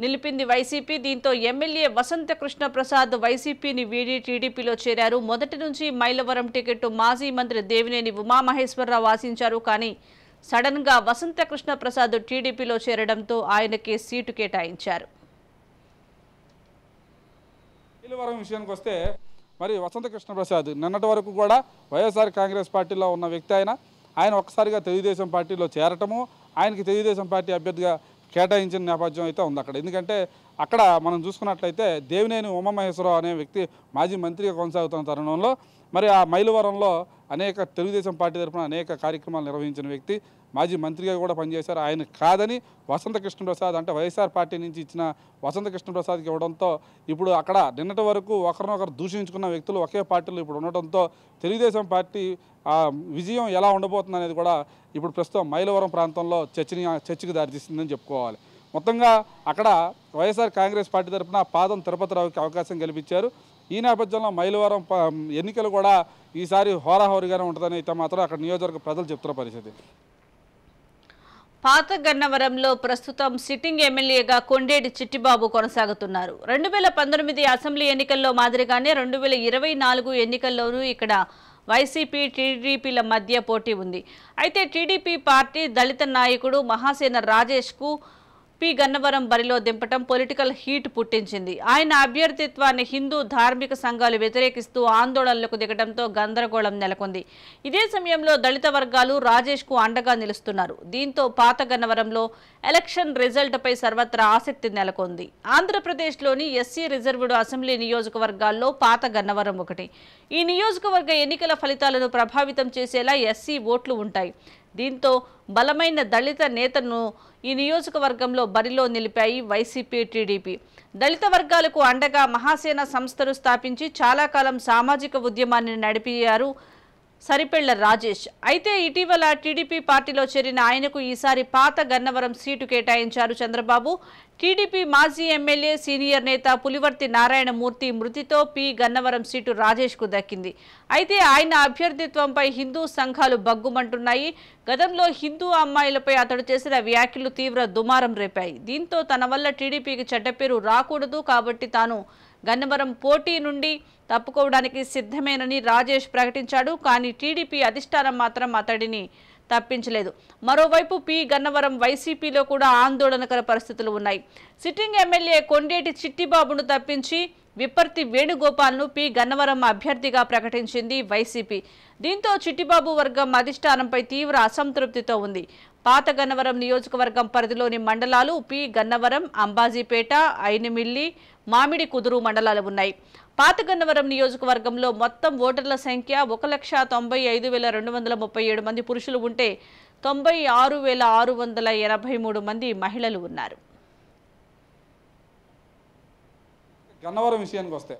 నిలిపింది వైసీపీ. దీంతో ఎమ్మెల్యే వసంత కృష్ణ ప్రసాద్ వైసీపీని వీడి టీడీపీలో చేరారు. మొదటి నుంచి మైలవరం టికెట్ మాజీ మంత్రి దేవినేని ఉమామహేశ్వరరావు ఆశించారు. కానీ సడన్ గా వసంత కృష్ణ ప్రసాద్ టీడీపీలో చేరడంతో ఆయనకే సీటు కేటాయించారు. మైలవరం విషయానికి వస్తే మరి వసంత కృష్ణ ప్రసాద్ నిన్నటి వరకు కూడా వైఎస్ఆర్ కాంగ్రెస్ పార్టీలో ఉన్న వ్యక్తి. ఆయన ఒక్కసారిగా తెలుగుదేశం పార్టీలో చేరటము, ఆయనకి తెలుగుదేశం పార్టీ అభ్యర్థిగా కేటాయించిన నేపథ్యం అయితే ఉంది అక్కడ. ఎందుకంటే అక్కడ మనం చూసుకున్నట్లయితే దేవినేని ఉమామహేశ్వరరావు అనే వ్యక్తి మాజీ మంత్రిగా కొనసాగుతున్న తరుణంలో మరి ఆ మైలవరంలో అనేక తెలుగుదేశం పార్టీ తరఫున అనేక కార్యక్రమాలు నిర్వహించిన వ్యక్తి, మాజీ మంత్రిగా కూడా పనిచేశారు. ఆయన కాదని వసంత కృష్ణప్రసాద్ అంటే వైఎస్ఆర్ పార్టీ నుంచి ఇచ్చిన వసంత కృష్ణప్రసాద్కి ఇవ్వడంతో ఇప్పుడు అక్కడ నిన్నటి వరకు ఒకరినొకరు దూషించుకున్న వ్యక్తులు ఒకే పార్టీలో ఇప్పుడు ఉండటంతో తెలుగుదేశం పార్టీ విజయం ఎలా ఉండబోతుంది అనేది కూడా ఇప్పుడు ప్రస్తుతం మైలవరం ప్రాంతంలో చర్చకు దారితీస్తుందని చెప్పుకోవాలి. మొత్తంగా అక్కడ వైఎస్ఆర్ కాంగ్రెస్ పార్టీ తరఫున పాదం తిరుపతిరావుకి అవకాశం కల్పించారు. ఈ నేపథ్యంలో మైలవరం ఎన్నికలు కూడా ఈసారి హోరాహోరీగానే ఉంటుందని అయితే మాత్రం అక్కడ నియోజకవర్గ ప్రజలు చెప్తున్న పరిస్థితి. పాత గన్నవరంలో ప్రస్తుతం సిట్టింగ్ ఎమ్మెల్యేగా కొండేటి చిట్టిబాబు కొనసాగుతున్నారు. 2019 అసెంబ్లీ ఎన్నికల్లో మాదిరిగానే 2024 ఎన్నికల్లోనూ ఇక్కడ వైసీపీ టీడీపీల మధ్య పోటీ ఉంది. అయితే టీడీపీ పార్టీ దళిత నాయకుడు మహాసేన రాజేష్కు పి గన్నవరం బరిలో దింపటం పొలిటికల్ హీట్ పుట్టించింది. ఆయన అభ్యర్థిత్వాన్ని హిందూ ధార్మిక సంఘాలు వ్యతిరేకిస్తూ ఆందోళనలకు దిగడంతో గందరగోళం నెలకొంది. ఇదే సమయంలో దళిత వర్గాలు రాజేష్కు అండగా నిలుస్తున్నారు. దీంతో పాత గన్నవరంలో ఎలక్షన్ రిజల్ట్పై సర్వత్రా ఆసక్తి నెలకొంది. ఆంధ్రప్రదేశ్లోని ఎస్సీ రిజర్వ్డ్ అసెంబ్లీ నియోజకవర్గాల్లో పాత గన్నవరం ఒకటి. ఈ నియోజకవర్గ ఎన్నికల ఫలితాలను ప్రభావితం చేసేలా ఎస్సీ ఓట్లు ఉంటాయి. దీంతో బలమైన దళిత నేతను ఈ నియోజకవర్గంలో బరిలో నిలిపాయి వైసీపీ టీడీపీ. దళిత వర్గాలకు అండగా మహాసేన సంస్థను స్థాపించి చాలా కాలం సామాజిక ఉద్యమాన్ని నడిపారు సరిపెళ్ల రాజేష్. అయితే ఇటీవల టీడీపీ పార్టీలో చేరిన ఆయనకు ఈసారి పాత గన్నవరం సీటు కేటాయించారు చంద్రబాబు. టీడీపీ మాజీ ఎమ్మెల్యే సీనియర్ నేత పులివర్తి నారాయణమూర్తి మృతితో పి గన్నవరం సీటు రాజేష్కు దక్కింది. అయితే ఆయన అభ్యర్థిత్వంపై హిందూ సంఘాలు బగ్గుమంటున్నాయి. గతంలో హిందూ అమ్మాయిలపై అతడు చేసిన వ్యాఖ్యలు తీవ్ర దుమారం రేపాయి. దీంతో తన వల్ల టీడీపీకి చెడ్డ పేరు రాకూడదు కాబట్టి తాను గన్నవరం పోటీ నుండి తప్పుకోవడానికి సిద్ధమేనని రాజేష్ ప్రకటించాడు. కానీ టీడీపీ అధిష్టానం మాత్రం అతడిని తప్పించలేదు. మరోవైపు పి గన్నవరం వైసీపీలో కూడా ఆందోళనకర పరిస్థితులు ఉన్నాయి. సిట్టింగ్ ఎమ్మెల్యే కొండేటి చిట్టిబాబును తప్పించి విప్పర్తి వేణుగోపాల్ను పి గన్నవరం అభ్యర్థిగా ప్రకటించింది వైసీపీ. దీంతో చిట్టిబాబు వర్గం అధిష్టానంపై తీవ్ర అసంతృప్తితో ఉంది. పాత గన్నవరం నియోజకవర్గం పరిధిలోని మండలాలు పి గన్నవరం, అంబాజీపేట, ఐనిమిల్లి, మామిడి కుదురు మండలాలు ఉన్నాయి. పాత గన్నవరం నియోజకవర్గంలో మొత్తం ఓటర్ల సంఖ్య 1,95,237 మంది పురుషులు ఉంటే 96,683 మంది మహిళలు ఉన్నారు. గన్నవరం విషయానికి వస్తే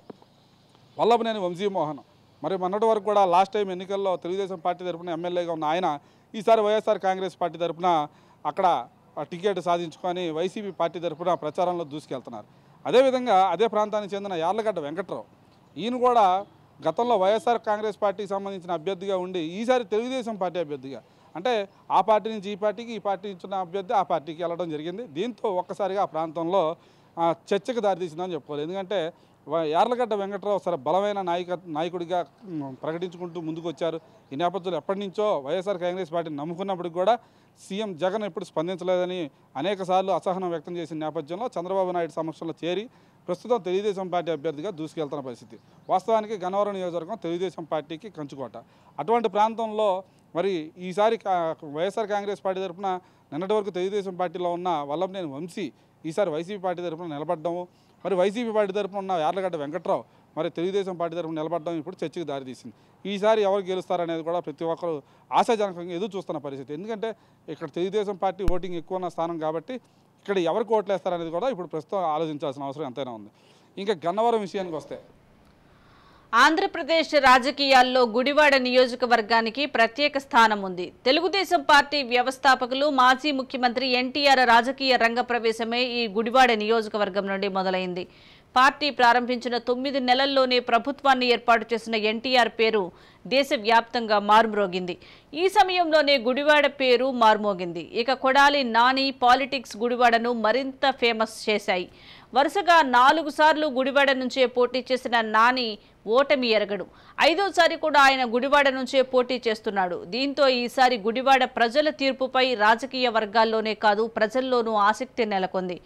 వల్లభనేని వంశీమోహన్ మరి మొన్నటి వరకు కూడా లాస్ట్ టైం ఎన్నికల్లో తెలుగుదేశం పార్టీ తరఫున ఎమ్మెల్యేగా ఉన్న ఆయన ఈసారి వైఎస్ఆర్ కాంగ్రెస్ పార్టీ తరఫున అక్కడ టికెట్ సాధించుకొని వైసీపీ పార్టీ తరఫున ప్రచారంలో దూసుకెళ్తున్నారు. అదేవిధంగా అదే ప్రాంతానికి చెందిన యార్లగడ్డ వెంకట్రావు ఈయన కూడా గతంలో వైఎస్ఆర్ కాంగ్రెస్ పార్టీకి సంబంధించిన అభ్యర్థిగా ఉండి ఈసారి తెలుగుదేశం పార్టీ అభ్యర్థిగా అంటే ఆ పార్టీ నుంచి ఈ పార్టీకి, ఈ పార్టీ నుంచి ఉన్న అభ్యర్థి ఆ పార్టీకి వెళ్ళడం జరిగింది. దీంతో ఒక్కసారిగా ఆ ప్రాంతంలో చర్చకు దారితీసిందని చెప్పుకోవాలి. ఎందుకంటే యార్లగడ్డ వెంకట్రావు సరే బలమైన నాయకుడిగా ప్రకటించుకుంటూ ముందుకు వచ్చారు. ఈ నేపథ్యంలో ఎప్పటి నుంచో వైఎస్ఆర్ కాంగ్రెస్ పార్టీని నమ్ముకున్నప్పటికి కూడా సీఎం జగన్ ఎప్పుడు స్పందించలేదని అనేకసార్లు అసహనం వ్యక్తం చేసిన నేపథ్యంలో చంద్రబాబు నాయుడు సమక్షంలో చేరి ప్రస్తుతం తెలుగుదేశం పార్టీ అభ్యర్థిగా దూసుకెళ్తున్న పరిస్థితి. వాస్తవానికి గన్నవరం నియోజకవర్గం తెలుగుదేశం పార్టీకి కంచుకోట. అటువంటి ప్రాంతంలో మరి ఈసారి వైఎస్ఆర్ కాంగ్రెస్ పార్టీ తరఫున నిన్నటి వరకు తెలుగుదేశం పార్టీలో ఉన్న వల్లభనేని వంశీ ఈసారి వైసీపీ పార్టీ తరఫున నిలబడ్డము, మరి వైసీపీ పార్టీ తరఫున ఉన్న యార్లగడ్డ వెంకట్రావు మరి తెలుగుదేశం పార్టీ తరఫున నిలబడడం ఇప్పుడు చర్చకు దారితీసింది. ఈసారి ఎవరు గెలుస్తారనేది కూడా ప్రతి ఒక్కరు ఆశాజనకంగా ఎదురు చూస్తున్న పరిస్థితి. ఎందుకంటే ఇక్కడ తెలుగుదేశం పార్టీ ఓటింగ్ ఎక్కువ ఉన్న స్థానం కాబట్టి ఇక్కడ ఎవరికి ఓట్లు వేస్తారనేది కూడా ఇప్పుడు ప్రస్తుతం ఆలోచించాల్సిన అవసరం ఎంతైనా ఉంది. ఇంకా గన్నవరం విషయానికి వస్తే ఆంధ్రప్రదేశ్ రాజకీయాల్లో గుడివాడ నియోజకవర్గానికి ప్రత్యేక స్థానం ఉంది. తెలుగుదేశం పార్టీ వ్యవస్థాపకులు మాజీ ముఖ్యమంత్రి ఎన్టీఆర్ రాజకీయ రంగ ప్రవేశమే ఈ గుడివాడ నియోజకవర్గం నుండి మొదలైంది. పార్టీ ప్రారంభించిన 9 నెలల్లోనే ప్రభుత్వాన్ని ఏర్పాటు చేసిన ఎన్టీఆర్ పేరు దేశవ్యాప్తంగా మారుమ్రోగింది. ఈ సమయంలోనే గుడివాడ పేరు మారుమోగింది. ఇక కొడాలి నాని పాలిటిక్స్ గుడివాడను మరింత ఫేమస్ చేశాయి. వరుసగా 4 సార్లు గుడివాడ నుంచే పోటీ చేసిన నాని ఓటమి ఎరగడు. 5వసారి కూడా ఆయన గుడివాడ నుంచే పోటీ చేస్తున్నాడు. దీంతో ఈసారి గుడివాడ ప్రజల తీర్పుపై రాజకీయ వర్గాల్లోనే కాదు ప్రజల్లోనూ ఆసక్తి నెలకొంది.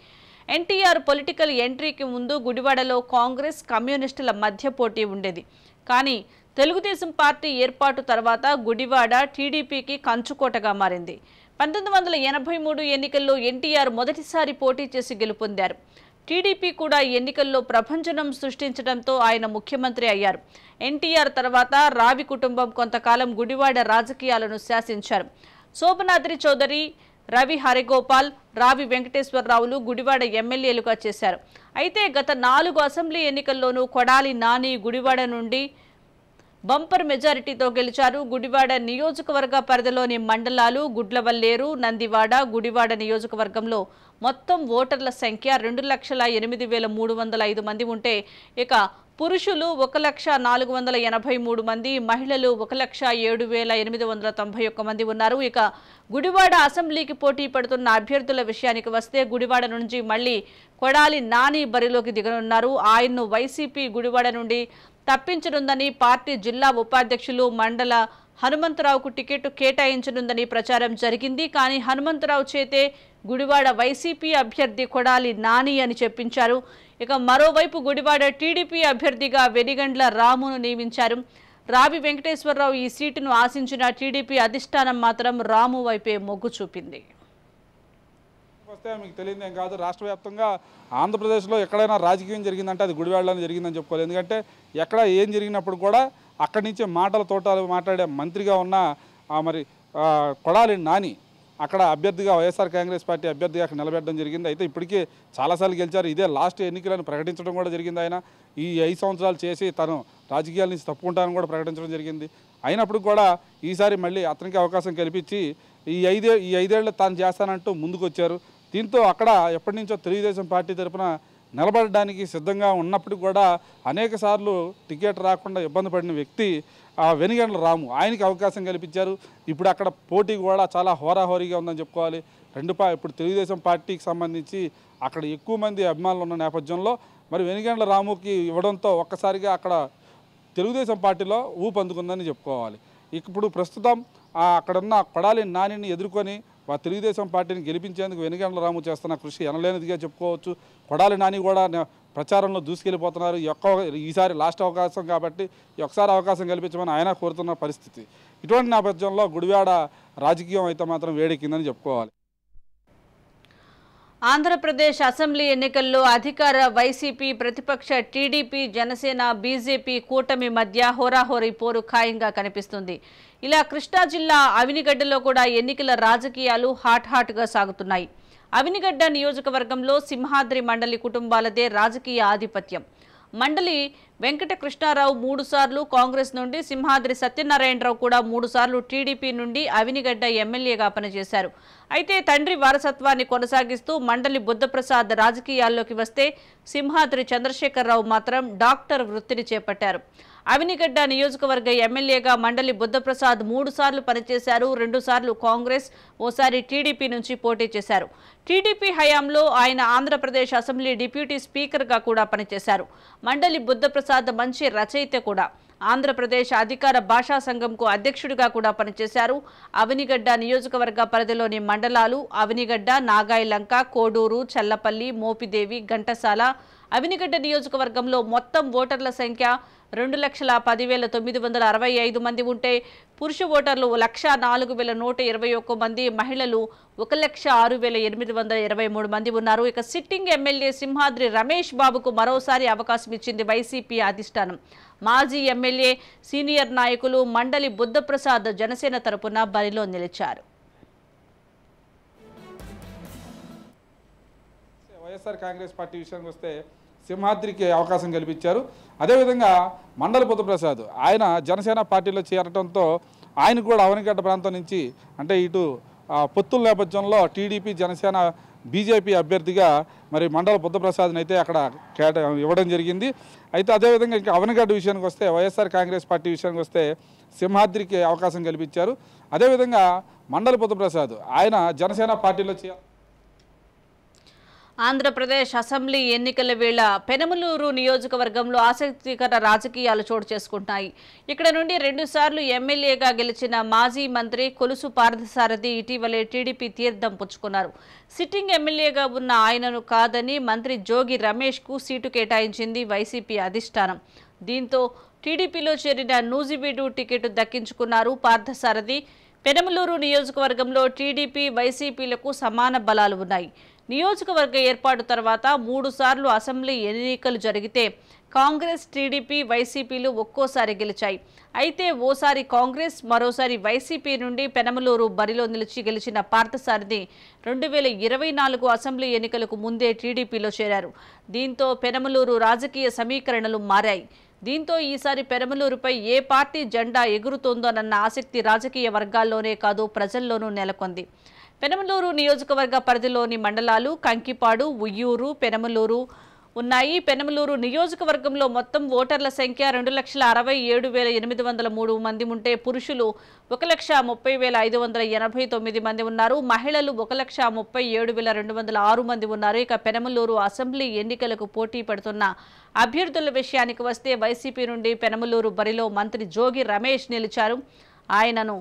ఎన్టీఆర్ పొలిటికల్ ఎంట్రీకి ముందు గుడివాడలో కాంగ్రెస్, కమ్యూనిస్టుల మధ్య పోటీ ఉండేది. కానీ తెలుగుదేశం పార్టీ ఏర్పాటు తర్వాత గుడివాడ టీడీపీకి కంచుకోటగా మారింది. 1983 ఎన్నికల్లో ఎన్టీఆర్ మొదటిసారి పోటీ చేసి గెలుపొందారు. టీడీపీ కూడా ఎన్నికల్లో ప్రభంజనం సృష్టించడంతో ఆయన ముఖ్యమంత్రి అయ్యారు. ఎన్టీఆర్ తర్వాత రావి కుటుంబం కొంతకాలం గుడివాడ రాజకీయాలను శాసించారు. శోభనాద్రి చౌదరి, రవి హరిగోపాల్, రావి వెంకటేశ్వరరావులు గుడివాడ ఎమ్మెల్యేలుగా చేశారు. అయితే గత 4 అసెంబ్లీ ఎన్నికల్లోనూ కొడాలి నాని గుడివాడ నుండి బంపర్ మెజారిటీతో గెలిచారు. గుడివాడ నియోజకవర్గ పరిధిలోని మండలాలు గుడ్లవల్లేరు, నందివాడ, గుడివాడ నియోజకవర్గంలో మొత్తం ఓటర్ల సంఖ్య 2,08,305 మంది ఉంటే ఇక పురుషులు 1,04,83 మంది, మహిళలు 1,07,891 మంది ఉన్నారు. ఇక గుడివాడ అసెంబ్లీకి పోటీ పడుతున్న అభ్యర్థుల విషయానికి వస్తే గుడివాడ నుంచి మళ్లీ కొడాలి నాని బరిలోకి దిగనున్నారు. ఆయన్ను వైసీపీ గుడివాడ నుండి తప్పించనుందని పార్టీ జిల్లా ఉపాధ్యక్షులు మండల హనుమంతరావుకు టికెట్ కేటాయించనుందని ప్రచారం జరిగింది. కానీ హనుమంతరావు చేతే గుడివాడ వైసీపీ అభ్యర్థి కొడాలి నాని అని చెప్పించారు. ఇక మరోవైపు గుడివాడ టీడీపీ అభ్యర్థిగా వెనిగండ్ల రామును నియమించారు. రావి వెంకటేశ్వరరావు ఈ సీటును ఆశించిన టీడీపీ అధిష్టానం మాత్రం రాము వైపే మొగ్గు చూపింది. వస్తే మీకు తెలియదు ఏం కాదు, రాష్ట్ర వ్యాప్తంగా ఆంధ్రప్రదేశ్లో ఎక్కడైనా రాజకీయం జరిగిందంటే అది గుడివాడలోనే జరిగిందని చెప్పుకోవాలి. ఎందుకంటే ఎక్కడ ఏం జరిగినప్పుడు కూడా అక్కడి నుంచే మాటల తోటలు మాట్లాడే మంత్రిగా ఉన్న మరి కొడాలి నాని అక్కడ అభ్యర్థిగా వైఎస్ఆర్ కాంగ్రెస్ పార్టీ అభ్యర్థిగా అక్కడ నిలబెట్టడం జరిగింది. అయితే ఇప్పటికీ చాలాసార్లు గెలిచారు. ఇదే లాస్ట్ ఎన్నికలను ప్రకటించడం కూడా జరిగింది. ఆయన ఈ 5 సంవత్సరాలు చేసి తను రాజకీయాల నుంచి తప్పుకుంటానని కూడా ప్రకటించడం జరిగింది. అయినప్పుడు కూడా ఈసారి మళ్ళీ అతనికి అవకాశం కల్పించి ఈ ఐదేళ్ళు తాను చేస్తానంటూ ముందుకు వచ్చారు. దీంతో అక్కడ ఎప్పటి నుంచో తెలుగుదేశం పార్టీ తరఫున నిలబడడానికి సిద్ధంగా ఉన్నప్పటికీ కూడా అనేక సార్లు టికెట్ రాకుండా ఇబ్బంది పడిన వ్యక్తి వెనిగండ్ల రాము, ఆయనకి అవకాశం కల్పించారు. ఇప్పుడు అక్కడ పోటీ కూడా చాలా హోరాహోరీగా ఉందని చెప్పుకోవాలి. ఇప్పుడు తెలుగుదేశం పార్టీకి సంబంధించి అక్కడ ఎక్కువ మంది అభిమానులు ఉన్న నేపథ్యంలో మరి వెనిగండ్ల రాముకి ఇవ్వడంతో ఒక్కసారిగా అక్కడ తెలుగుదేశం పార్టీలో ఊపందుకుందని చెప్పుకోవాలి. ఇప్పుడు ప్రస్తుతం అక్కడున్న కొడాలి నానిని ఎదుర్కొని తెలుగుదేశం పార్టీని గెలిపించేందుకు వెనిగండ్ల రాము చేస్తున్న కృషి ఎనలేనిదిగా చెప్పుకోవచ్చు. కొడాలి నాని కూడా ప్రచారంలో దూసుకెళ్ళిపోతున్నారు. ఈసారి లాస్ట్ అవకాశం కాబట్టి ఒకసారి అవకాశం కల్పించమని ఆయన కోరుతున్న పరిస్థితి. ఇటువంటి నేపథ్యంలో గుడివాడ రాజకీయం అయితే మాత్రం వేడెక్కిందని చెప్పుకోవాలి. ఆంధ్రప్రదేశ్ అసెంబ్లీ ఎన్నికల్లో అధికార వైసీపీ, ప్రతిపక్ష టీడీపీ, జనసేన, బీజేపీ కూటమి మధ్య హోరాహోరీ పోరు ఖాయంగా కనిపిస్తుంది. ఇలా కృష్ణా జిల్లా అవినిగడ్డలో కూడా ఎన్నికల రాజకీయాలు హాట్గా సాగుతున్నాయి. అవినిగడ్డ నియోజకవర్గంలో సింహాద్రి మండలి కుటుంబాలదే రాజకీయ ఆధిపత్యం. మండలి వెంకట కృష్ణారావు 3 సార్లు కాంగ్రెస్ నుండి, సింహాద్రి సత్యనారాయణరావు కూడా 3 సార్లు టీడీపీ నుండి అవినిగడ్డ ఎమ్మెల్యేగా పనిచేశారు. అయితే తండ్రి వారసత్వాన్ని కొనసాగిస్తూ మండలి బుద్ధప్రసాద్ రాజకీయాల్లోకి వస్తే సింహాద్రి చంద్రశేఖరరావు మాత్రం డాక్టర్ వృత్తిని చేపట్టారు. అవినిగడ్డ నియోజకవర్గ ఎమ్మెల్యేగా మండలి బుద్ధప్రసాద్ 3 సార్లు పనిచేశారు. 2 సార్లు కాంగ్రెస్, ఓసారి టీడీపీ నుంచి పోటీ చేశారు. టీడీపీ హయాంలో ఆయన ఆంధ్రప్రదేశ్ అసెంబ్లీ డిప్యూటీ స్పీకర్గా కూడా పనిచేశారు. మండలి బుద్ధప్రసాద్ మంచి రచయిత కూడా. ఆంధ్రప్రదేశ్ అధికార భాషా సంఘంకు అధ్యక్షుడిగా కూడా పనిచేశారు. అవినిగడ్డ నియోజకవర్గ పరిధిలోని మండలాలు అవినిగడ్డ, నాగాయలంక, కోడూరు, చల్లపల్లి, మోపిదేవి, ఘంటసాల. అవినిగడ్డ నియోజకవర్గంలో మొత్తం ఓటర్ల సంఖ్య 2,10,965 మంది ఉంటే పురుష ఓటర్లు 1,04,121 మంది, మహిళలు 1,06,823 మంది ఉన్నారు. ఇక సిట్టింగ్ ఎమ్మెల్యే సింహాద్రి రమేష్ బాబుకు మరోసారి అవకాశం ఇచ్చింది వైసీపీ అధిష్టానం. మాజీ ఎమ్మెల్యే, సీనియర్ నాయకులు మండలి బుద్ధప్రసాద్ జనసేన తరపున బరిలో నిలిచారు. వైఎస్ఆర్ కాంగ్రెస్ పార్టీ విషయానికి వస్తే సింహాద్రికి అవకాశం కల్పించారు. అదేవిధంగా మండలి బుద్ధప్రసాద్ ఆయన జనసేన పార్టీలో చేరటంతో ఆయన కూడా అవనిగడ్డ ప్రాంతం నుంచి అంటే ఇటు పొత్తుల నేపథ్యంలో టీడీపీ, జనసేన, బీజేపీ అభ్యర్థిగా మరి మండలి బుద్ధప్రసాద్ని అయితే అక్కడ ఇవ్వడం జరిగింది. అయితే అదేవిధంగా ఇంకా అవనిగడ్డ విషయానికి వస్తే వైఎస్ఆర్ కాంగ్రెస్ పార్టీ విషయానికి వస్తే సింహాద్రికి అవకాశం కల్పించారు. అదేవిధంగా మండలి బుద్ధప్రసాద్ ఆయన జనసేన పార్టీలో ఆంధ్రప్రదేశ్ అసెంబ్లీ ఎన్నికల వేళ పెనమలూరు నియోజకవర్గంలో ఆసక్తికర రాజకీయాలు చోటు చేసుకుంటున్నాయి. ఇక్కడ నుండి 2 సార్లు ఎమ్మెల్యేగా గెలిచిన మాజీ మంత్రి కొలుసు పార్థసారథి ఇటీవలే టీడీపీ తీర్థం పుచ్చుకున్నారు. సిట్టింగ్ ఎమ్మెల్యేగా ఉన్న ఆయనను కాదని మంత్రి జోగి రమేష్కు సీటు కేటాయించింది వైసీపీ అధిష్టానం. దీంతో టీడీపీలో చేరిన నూజివీడు టికెట్ దక్కించుకున్నారు పార్థసారథి. పెనమలూరు నియోజకవర్గంలో టీడీపీ వైసీపీలకు సమాన బలాలు ఉన్నాయి. నియోజకవర్గ ఏర్పాటు తర్వాత 3 సార్లు అసెంబ్లీ ఎన్నికలు జరిగితే కాంగ్రెస్, టీడీపీ, వైసీపీలు ఒక్కోసారి గెలిచాయి. అయితే ఓసారి కాంగ్రెస్, మరోసారి వైసీపీ నుండి పెనమలూరు బరిలో నిలిచి గెలిచిన పార్థసారథి 2024 అసెంబ్లీ ఎన్నికలకు ముందే టీడీపీలో చేరారు. దీంతో పెనమలూరు రాజకీయ సమీకరణలు మారాయి. దీంతో ఈసారి పెనమలూరుపై ఏ పార్టీ జెండా ఎగురుతోందోనన్న ఆసక్తి రాజకీయ వర్గాల్లోనే కాదు ప్రజల్లోనూ నెలకొంది. పెనమలూరు నియోజకవర్గ పరిధిలోని మండలాలు కంకిపాడు, ఉయ్యూరు, పెనమలూరు ఉన్నాయి. పెనమలూరు నియోజకవర్గంలో మొత్తం ఓటర్ల సంఖ్య 2,67,803 మంది ఉంటే పురుషులు 1,30,589 మంది ఉన్నారు. మహిళలు 1,37,206 మంది ఉన్నారు. ఇక పెనమలూరు అసెంబ్లీ ఎన్నికలకు పోటీ పడుతున్న అభ్యర్థుల విషయానికి వస్తే వైసీపీ నుండి పెనమలూరు బరిలో మంత్రి జోగి రమేష్ నిలిచారు. ఆయనను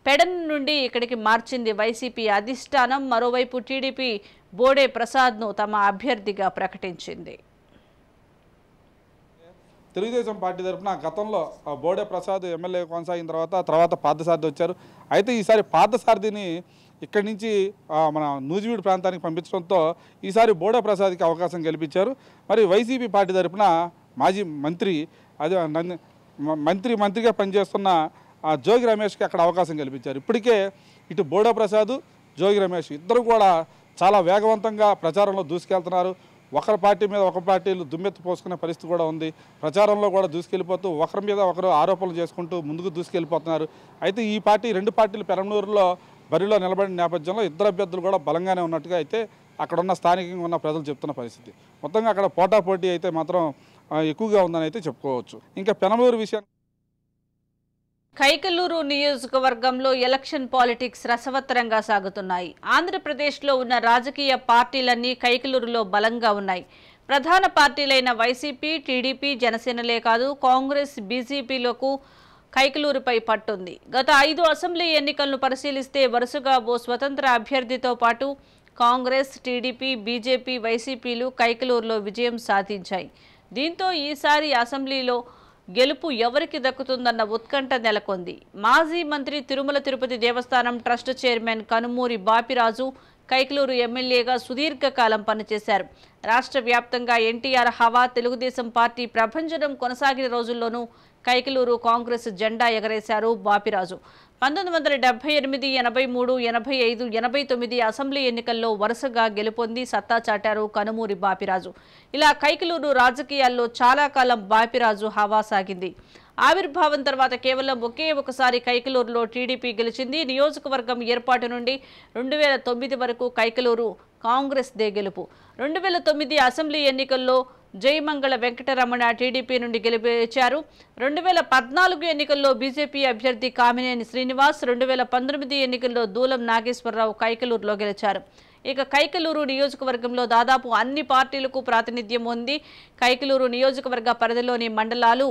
పెడన్ నుండి ఇక్కడికి మార్చింది వైసీపీ అధిష్టానం. మరోవైపు టీడీపీ బోడే ప్రసాద్ను తమ అభ్యర్థిగా ప్రకటించింది. తెలుగుదేశం పార్టీ తరఫున గతంలో బోడే ప్రసాద్ ఎమ్మెల్యే కొనసాగిన తర్వాత పార్థసారథి వచ్చారు. అయితే ఈసారి పార్థసారథిని ఇక్కడి నుంచి మన నూజివీడు ప్రాంతానికి పంపించడంతో ఈసారి బోడే ప్రసాద్కి అవకాశం కల్పించారు. మరి వైసీపీ పార్టీ తరఫున మాజీ మంత్రి మంత్రిగా పనిచేస్తున్న జోగి రమేష్కి అక్కడ అవకాశం కల్పించారు. ఇప్పటికే ఇటు బోడే ప్రసాద్, జోగి రమేష్ ఇద్దరు కూడా చాలా వేగవంతంగా ప్రచారంలో దూసుకెళ్తున్నారు. ఒకరి పార్టీ మీద ఒక పార్టీలు దుమ్మెత్తి పోసుకునే పరిస్థితి కూడా ఉంది. ప్రచారంలో కూడా దూసుకెళ్ళిపోతూ ఒకరి మీద ఒకరు ఆరోపణలు చేసుకుంటూ ముందుకు దూసుకెళ్ళిపోతున్నారు. అయితే ఈ రెండు పార్టీలు పెనమలూరులో బరిలో నిలబడిన నేపథ్యంలో ఇద్దరు అభ్యర్థులు కూడా బలంగానే ఉన్నట్టుగా అయితే అక్కడున్న స్థానికంగా ఉన్న ప్రజలు చెప్తున్న పరిస్థితి. మొత్తంగా అక్కడ పోటాపోటీ అయితే మాత్రం ఎక్కువగా ఉందని అయితే చెప్పుకోవచ్చు. ఇంకా పెనమలూరు విషయాన్ని కైకలూరు నియోజకవర్గంలో ఎలక్షన్ పాలిటిక్స్ రసవత్తరంగా సాగుతున్నాయి. ఆంధ్రప్రదేశ్లో ఉన్న రాజకీయ పార్టీలన్నీ కైకలూరులో బలంగా ఉన్నాయి. ప్రధాన పార్టీలైన వైసీపీ, టీడీపీ, జనసేనలే కాదు కాంగ్రెస్, బీజేపీలకు కైకలూరుపై పట్టుంది. గత 5 అసెంబ్లీ ఎన్నికలను పరిశీలిస్తే వరుసగా ఓ స్వతంత్ర అభ్యర్థితో పాటు కాంగ్రెస్, టీడీపీ, బీజేపీ, వైసీపీలు కైకలూరులో విజయం సాధించాయి. దీంతో ఈసారి అసెంబ్లీలో గెలుపు ఎవరికి దక్కుతుందన్న ఉత్కంఠ నెలకొంది. మాజీ మంత్రి తిరుమల తిరుపతి దేవస్థానం ట్రస్ట్ చైర్మన్ కనుమూరి బాపిరాజు కైకలూరు ఎమ్మెల్యేగా సుదీర్ఘకాలం పనిచేశారు. రాష్ట్ర వ్యాప్తంగా ఎన్టీఆర్ హవా, తెలుగుదేశం పార్టీ ప్రభంజనం కొనసాగిన రోజుల్లోనూ కైకలూరు కాంగ్రెస్ జెండా ఎగరేశారు బాపిరాజు. 1978, 83, 85, 89 అసెంబ్లీ ఎన్నికల్లో వరుసగా గెలుపొంది సత్తా చాటారు కనుమూరి బాపిరాజు. ఇలా కైకలూరు రాజకీయాల్లో చాలా కాలం బాపిరాజు హవా సాగింది. ఆవిర్భావం తర్వాత కేవలం ఒకసారి కైకలూరులో టీడీపీ గెలిచింది. నియోజకవర్గం ఏర్పాటు నుండి 2009 వరకు కైకలూరు కాంగ్రెస్ దే గెలుపు. 2009 అసెంబ్లీ ఎన్నికల్లో జయమంగళ వెంకటరమణ టీడీపీ నుండి గెలిచారు. 2014 ఎన్నికల్లో బీజేపీ అభ్యర్థి కామినేని శ్రీనివాస్, 2019 ఎన్నికల్లో దూలం నాగేశ్వరరావు కైకలూరులో గెలిచారు. ఇక కైకలూరు నియోజకవర్గంలో దాదాపు అన్ని పార్టీలకు ప్రాతినిధ్యం ఉంది. కైకలూరు నియోజకవర్గ పరిధిలోని మండలాలు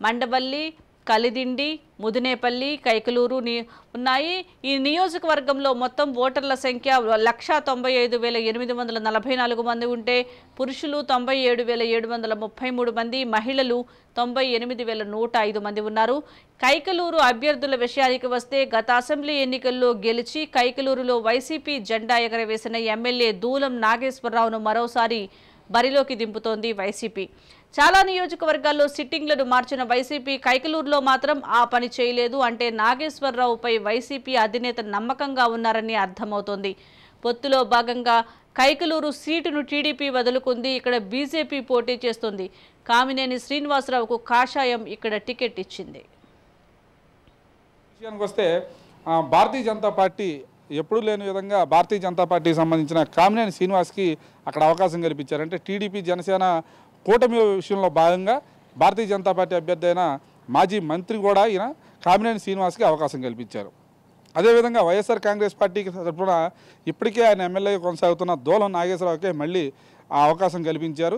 మండవల్లి, కలిదిండి, ముదినేపల్లి, కైకలూరు ఉన్నాయి. ఈ నియోజకవర్గంలో మొత్తం ఓటర్ల సంఖ్య 195,844 మంది ఉంటే పురుషులు 97,733 మంది, మహిళలు 98,105 మంది ఉన్నారు. కైకలూరు అభ్యర్థుల విషయానికి వస్తే గత అసెంబ్లీ ఎన్నికల్లో గెలిచి కైకలూరులో వైసీపీ జెండా ఎగరవేసిన ఎమ్మెల్యే దూలం నాగేశ్వరరావును మరోసారి బరిలోకి దింపుతోంది వైసీపీ. చాలా నియోజకవర్గాల్లో సిట్టింగ్లను మార్చిన వైసీపీ కైకలూరులో మాత్రం ఆ పని చేయలేదు. అంటే నాగేశ్వరరావుపై వైసీపీ అధినేత నమ్మకంగా ఉన్నారని అర్థమవుతోంది. పొత్తులో భాగంగా కైకలూరు సీటును టీడీపీ వదులుకుంది. ఇక్కడ బీజేపీ పోటీ చేస్తుంది. కామినేని శ్రీనివాసరావుకు కాషాయం ఇక్కడ టికెట్ ఇచ్చింది. విషయానికి వస్తే భారతీయ జనతా పార్టీ ఎప్పుడూ లేని విధంగా భారతీయ జనతా పార్టీకి సంబంధించిన కామినేని శ్రీనివాస్కి అక్కడ అవకాశం కల్పించారు. అంటే టీడీపీ, జనసేన కూటమి విషయంలో భాగంగా భారతీయ జనతా పార్టీ అభ్యర్థి అయిన మాజీ మంత్రి కూడా ఈయన కామినేని శ్రీనివాస్కి అవకాశం కల్పించారు. అదేవిధంగా వైఎస్ఆర్ కాంగ్రెస్ పార్టీకి తరఫున ఇప్పటికే ఆయన ఎమ్మెల్యే కొనసాగుతున్న దూలం నాగేశ్వరరావుకే మళ్ళీ ఆ అవకాశం కల్పించారు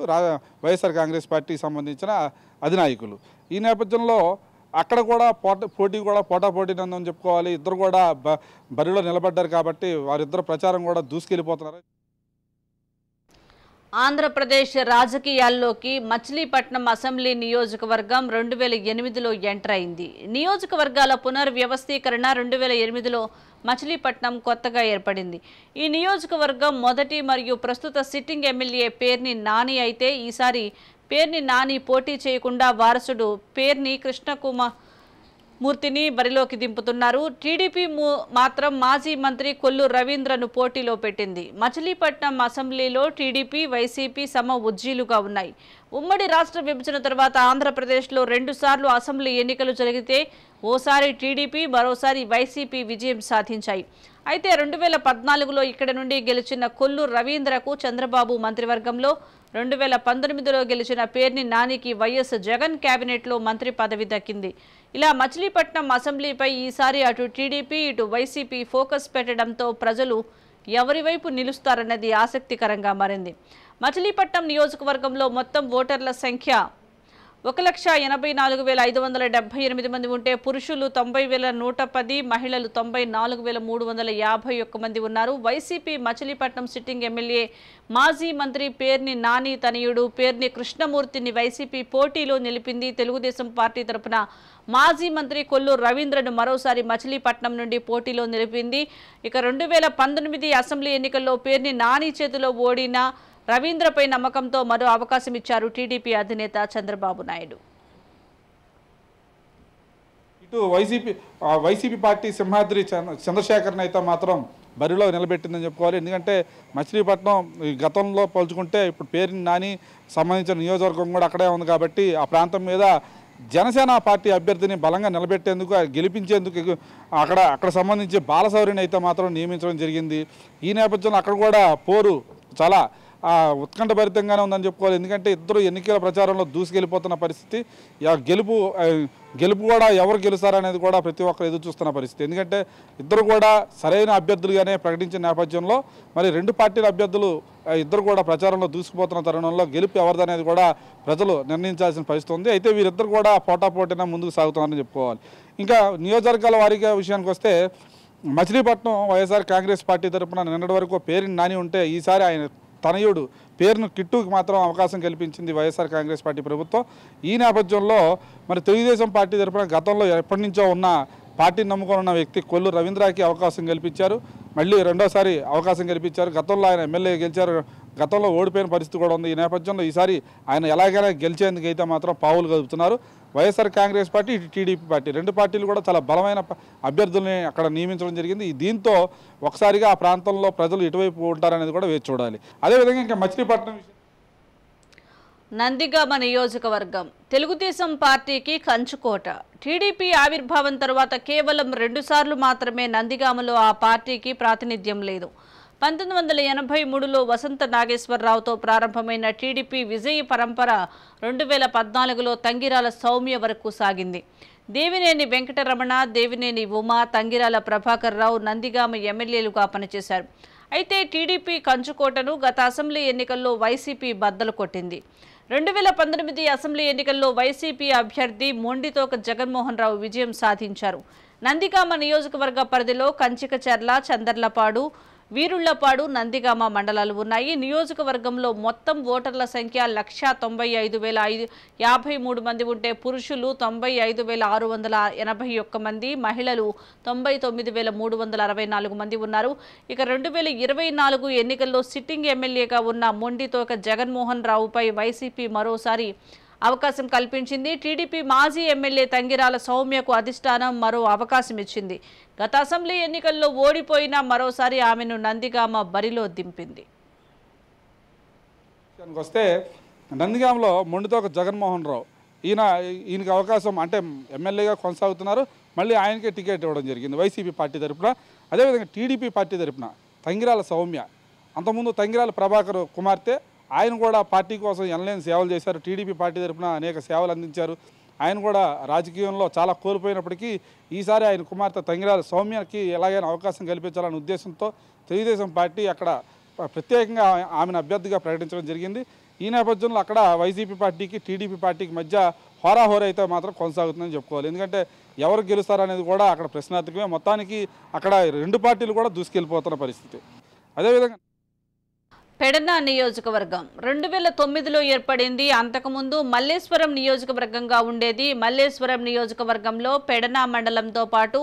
వైఎస్ఆర్ కాంగ్రెస్ పార్టీకి సంబంధించిన అధినాయకులు. ఈ నేపథ్యంలో అక్కడ కూడా పోటాపోటీ నందని చెప్పుకోవాలి. ఇద్దరు కూడా బరిలో నిలబడ్డారు కాబట్టి వారిద్దరు ప్రచారం కూడా దూసుకెళ్ళిపోతున్నారు. ఆంధ్రప్రదేశ్ రాజకీయాల్లోకి మచిలీపట్నం అసెంబ్లీ నియోజకవర్గం 2008లో ఎంటర్ అయింది. నియోజకవర్గాల పునర్వ్యవస్థీకరణ 2008లో మచిలీపట్నం కొత్తగా ఏర్పడింది. ఈ నియోజకవర్గం మొదటి మరియు ప్రస్తుత సిట్టింగ్ ఎమ్మెల్యే పేర్ని నాని అయితే ఈసారి పేర్ని నాని పోటీ చేయకుండా వారసుడు పేర్ని కృష్ణకుమార్ మూర్తిని బరిలోకి దింపుతున్నారు. టీడీపీ మాత్రం మాజీ మంత్రి కొల్లు రవీంద్రను పోటీలో పెట్టింది. మచిలీపట్నం అసెంబ్లీలో టీడీపీ, వైసీపీ సమ ఉజ్జీలుగా ఉన్నాయి. ఉమ్మడి రాష్ట్ర విభజన తర్వాత ఆంధ్రప్రదేశ్లో 2 సార్లు అసెంబ్లీ ఎన్నికలు జరిగితే ఓసారి టీడీపీ, మరోసారి వైసీపీ విజయం సాధించాయి. అయితే 2014లో ఇక్కడ నుండి గెలిచిన కొల్లు రవీంద్రకు చంద్రబాబు మంత్రివర్గంలో, 2019లో గెలిచిన పేర్ని నానికి వైఎస్ జగన్ కేబినెట్లో మంత్రి పదవి దక్కింది. ఇలా మచిలీపట్నం అసెంబ్లీపై ఈసారి అటు టీడీపీ, ఇటు వైసీపీ ఫోకస్ పెట్టడంతో ప్రజలు ఎవరి వైపు నిలుస్తారన్నది ఆసక్తికరంగా మారింది. మచిలీపట్నం నియోజకవర్గంలో మొత్తం ఓటర్ల సంఖ్య 1,84,578 మంది ఉంటే పురుషులు 90,110, మహిళలు 94,351 మంది ఉన్నారు. వైసీపీ మచిలీపట్నం సిట్టింగ్ ఎమ్మెల్యే మాజీ మంత్రి పేర్ని నాని తనయుడు పేర్ని కృష్ణమూర్తిని వైసీపీ పోటీలో నిలిపింది. తెలుగుదేశం పార్టీ తరపున మాజీ మంత్రి కొల్లు రవీంద్రను మరోసారి మచిలీపట్నం నుండి పోటీలో నిలిపింది. ఇక 2019 అసెంబ్లీ ఎన్నికల్లో పేర్ని నాని చేతిలో ఓడిన రవీంద్రపై నమ్మకంతో మరో అవకాశం ఇచ్చారు టీడీపీ అధినేత చంద్రబాబు నాయుడు. ఇటు వైసీపీ పార్టీ సింహాద్రి చంద్రశేఖర్ని అయితే మాత్రం బరిలో నిలబెట్టిందని చెప్పుకోవాలి. ఎందుకంటే మచిలీపట్నం గతంలో పోల్చుకుంటే ఇప్పుడు పేరుని నాని సంబంధించిన నియోజకవర్గం కూడా అక్కడే ఉంది కాబట్టి ఆ ప్రాంతం మీద జనసేన పార్టీ అభ్యర్థిని బలంగా నిలబెట్టేందుకు, గెలిపించేందుకు అక్కడ సంబంధించి బాలశౌరిని అయితే మాత్రం నియమించడం జరిగింది. ఈ నేపథ్యంలో అక్కడ కూడా పోరు చాలా ఉత్కంఠభరితంగానే ఉందని చెప్పుకోవాలి. ఎందుకంటే ఇద్దరు ఎన్నికల ప్రచారంలో దూసుకెళ్ళిపోతున్న పరిస్థితి. గెలుపు కూడా ఎవరు గెలుస్తారనేది కూడా ప్రతి ఒక్కరు ఎదురు చూస్తున్న పరిస్థితి. ఎందుకంటే ఇద్దరు కూడా సరైన అభ్యర్థులుగానే ప్రకటించిన నేపథ్యంలో మరి 2 పార్టీల అభ్యర్థులు ఇద్దరు కూడా ప్రచారంలో దూసుకుపోతున్న తరుణంలో గెలుపు ఎవరిదనేది కూడా ప్రజలు నిర్ణయించాల్సిన పరిస్థితి ఉంది. అయితే వీరిద్దరు కూడా పోటాపోటీన ముందుకు సాగుతున్నారని చెప్పుకోవాలి. ఇంకా నియోజకవర్గాల వారీగా విషయానికి వస్తే మచిలీపట్నం వైఎస్ఆర్ కాంగ్రెస్ పార్టీ తరఫున నిన్నటి వరకు పేరుని నాని ఉంటే ఈసారి ఆయన తనయుడు పేరును కిట్టుకి మాత్రం అవకాశం కల్పించింది వైఎస్ఆర్ కాంగ్రెస్ పార్టీ ప్రభుత్వం. ఈ నేపథ్యంలో మరి తెలుగుదేశం పార్టీ తరఫున గతంలో ఎప్పటి నుంచో ఉన్న పార్టీని నమ్ముకొని ఉన్న వ్యక్తి కొల్లు రవీంద్రకి అవకాశం కల్పించారు. మళ్ళీ రెండోసారి అవకాశం కల్పించారు. గతంలో ఆయన ఎమ్మెల్యే గెలిచారు, గతంలో ఓడిపోయిన పరిస్థితి కూడా ఉంది. ఈ నేపథ్యంలో ఈసారి ఆయన ఎలాగైనా గెలిచేందుకు అయితే మాత్రం పావులు కదుపుతున్నారు. వైఎస్ఆర్ కాంగ్రెస్ పార్టీ, ఇటు టీడీపీ పార్టీ 2 పార్టీలు కూడా చాలా బలమైన అభ్యర్థుల్ని అక్కడ నియమించడం జరిగింది. దీంతో ఒకసారిగా ఆ ప్రాంతంలో ప్రజలు ఎటువైపు ఉంటారనేది కూడా వేచి చూడాలి. అదేవిధంగా ఇంకా మచిలీపట్నం నందిగామ నియోజకవర్గం తెలుగుదేశం పార్టీకి కంచుకోట. టీడీపీ ఆవిర్భావం తర్వాత కేవలం 2 సార్లు మాత్రమే నందిగామలో ఆ పార్టీకి ప్రాతినిధ్యం లేదు. 1983లో వసంత నాగేశ్వరరావుతో ప్రారంభమైన టీడీపీ విజయ పరంపర 2014లో తంగిరాల సౌమ్య వరకు సాగింది. దేవినేని వెంకటరమణ, దేవినేని ఉమా, తంగిరాల ప్రభాకర్ రావు నందిగామ ఎమ్మెల్యేలుగా పనిచేశారు. అయితే టీడీపీ కంచుకోటను గత అసెంబ్లీ ఎన్నికల్లో వైసీపీ బద్దలు కొట్టింది. 2019 అసెంబ్లీ ఎన్నికల్లో వైసీపీ అభ్యర్థి మొండితోక జగన్మోహన్ రావు విజయం సాధించారు. నందిగామ నియోజకవర్గ పరిధిలో కంచికచర్ల, చందర్లపాడు, వీరుళ్లపాడు, నందిగామ మండలాలు ఉన్నాయి. నియోజకవర్గంలో మొత్తం ఓటర్ల సంఖ్య 1,95,053 మంది ఉంటే పురుషులు 95,681 మంది, మహిళలు 99,364 మంది ఉన్నారు. ఇక 2024 ఎన్నికల్లో సిట్టింగ్ ఎమ్మెల్యేగా ఉన్న మొండితోక జగన్మోహన్ రావుపై వైసీపీ మరోసారి అవకాశం కల్పించింది. టీడీపీ మాజీ ఎమ్మెల్యే తంగిరాల సౌమ్యకు అధిష్టానం మరో అవకాశం ఇచ్చింది. గత అసెంబ్లీ ఎన్నికల్లో ఓడిపోయినా మరోసారి ఆమెను నందిగామ బరిలో దింపింది. వస్తే నందిగామలో మొండితోక జగన్మోహన్ రావు ఈయనకి అవకాశం అంటే ఎమ్మెల్యేగా కొనసాగుతున్నారు. మళ్ళీ ఆయనకే టికెట్ ఇవ్వడం జరిగింది వైసీపీ పార్టీ తరఫున. అదేవిధంగా టీడీపీ పార్టీ తరఫున తంగిరాల సౌమ్య, అంతకుముందు తంగిరాల ప్రభాకర్ కుమార్తె, ఆయన కూడా పార్టీ కోసం ఎనలేని సేవలు చేశారు. టీడీపీ పార్టీ తరఫున అనేక సేవలు అందించారు. ఆయన కూడా రాజకీయంలో చాలా కోల్పోయినప్పటికీ ఈసారి ఆయన కుమార్తె తంగిరాల సౌమ్యకి ఎలాగైనా అవకాశం కల్పించాలనే ఉద్దేశంతో తెలుగుదేశం పార్టీ అక్కడ ప్రత్యేకంగా ఆమెను అభ్యర్థిగా ప్రకటించడం జరిగింది. ఈ నేపథ్యంలో అక్కడ వైసీపీ పార్టీకి, టీడీపీ పార్టీకి మధ్య హోరాహోర అయితే మాత్రం కొనసాగుతుందని చెప్పుకోవాలి. ఎందుకంటే ఎవరు గెలుస్తారనేది కూడా అక్కడ ప్రశ్నార్థకమే. మొత్తానికి అక్కడ 2 పార్టీలు కూడా దూసుకెళ్ళిపోతున్న పరిస్థితి. అదేవిధంగా పెడన నియోజకవర్గం 2009లో ఏర్పడింది. అంతకుముందు మల్లేశ్వరం నియోజకవర్గంగా ఉండేది. మల్లేశ్వరం నియోజకవర్గంలో పెడన మండలంతో పాటు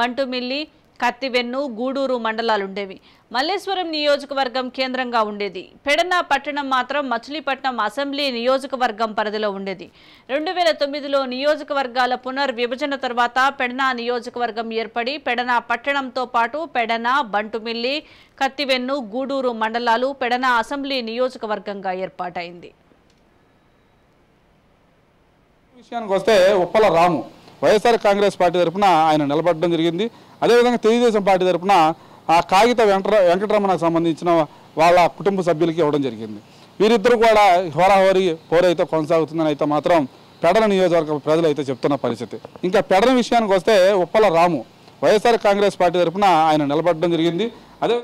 బంటుమిల్లి, కత్తివెన్ను, గూడూరు మండలాలుండేవి. మల్లేశ్వరం నియోజకవర్గం కేంద్రంగా ఉండేది. పెడన పట్టణం మాత్రం మచిలీపట్నం అసెంబ్లీ నియోజకవర్గం పరిధిలో ఉండేది. 2009లో నియోజకవర్గాల పునర్విభజన తర్వాత పెడన నియోజకవర్గం ఏర్పడి పెడన పట్టణంతో పాటు పెడన, బంటుమిల్లి, కత్తివెన్ను, గూడూరు మండలాలు పెడన అసెంబ్లీ నియోజకవర్గంగా ఏర్పాటైంది. విషయానికి వస్తే ఉప్పల రాము వైఎస్ఆర్ కాంగ్రెస్ పార్టీ తరఫున ఆయన నిలబడడం జరిగింది. అదేవిధంగా తెలుగుదేశం పార్టీ తరఫున ఆ కాగిత వెంకటరమణకు సంబంధించిన వాళ్ళ కుటుంబ సభ్యులకి ఇవ్వడం జరిగింది. వీరిద్దరూ కూడా హోరాహోరీ పోరైతే కొనసాగుతుందని అయితే మాత్రం పెడన నియోజకవర్గ ప్రజలు అయితే చెప్తున్న పరిస్థితి. ఇంకా పెడన విషయానికి వస్తే ఉప్పల రాము వైఎస్ఆర్ కాంగ్రెస్ పార్టీ తరఫున ఆయన నిలబడడం జరిగింది. అదే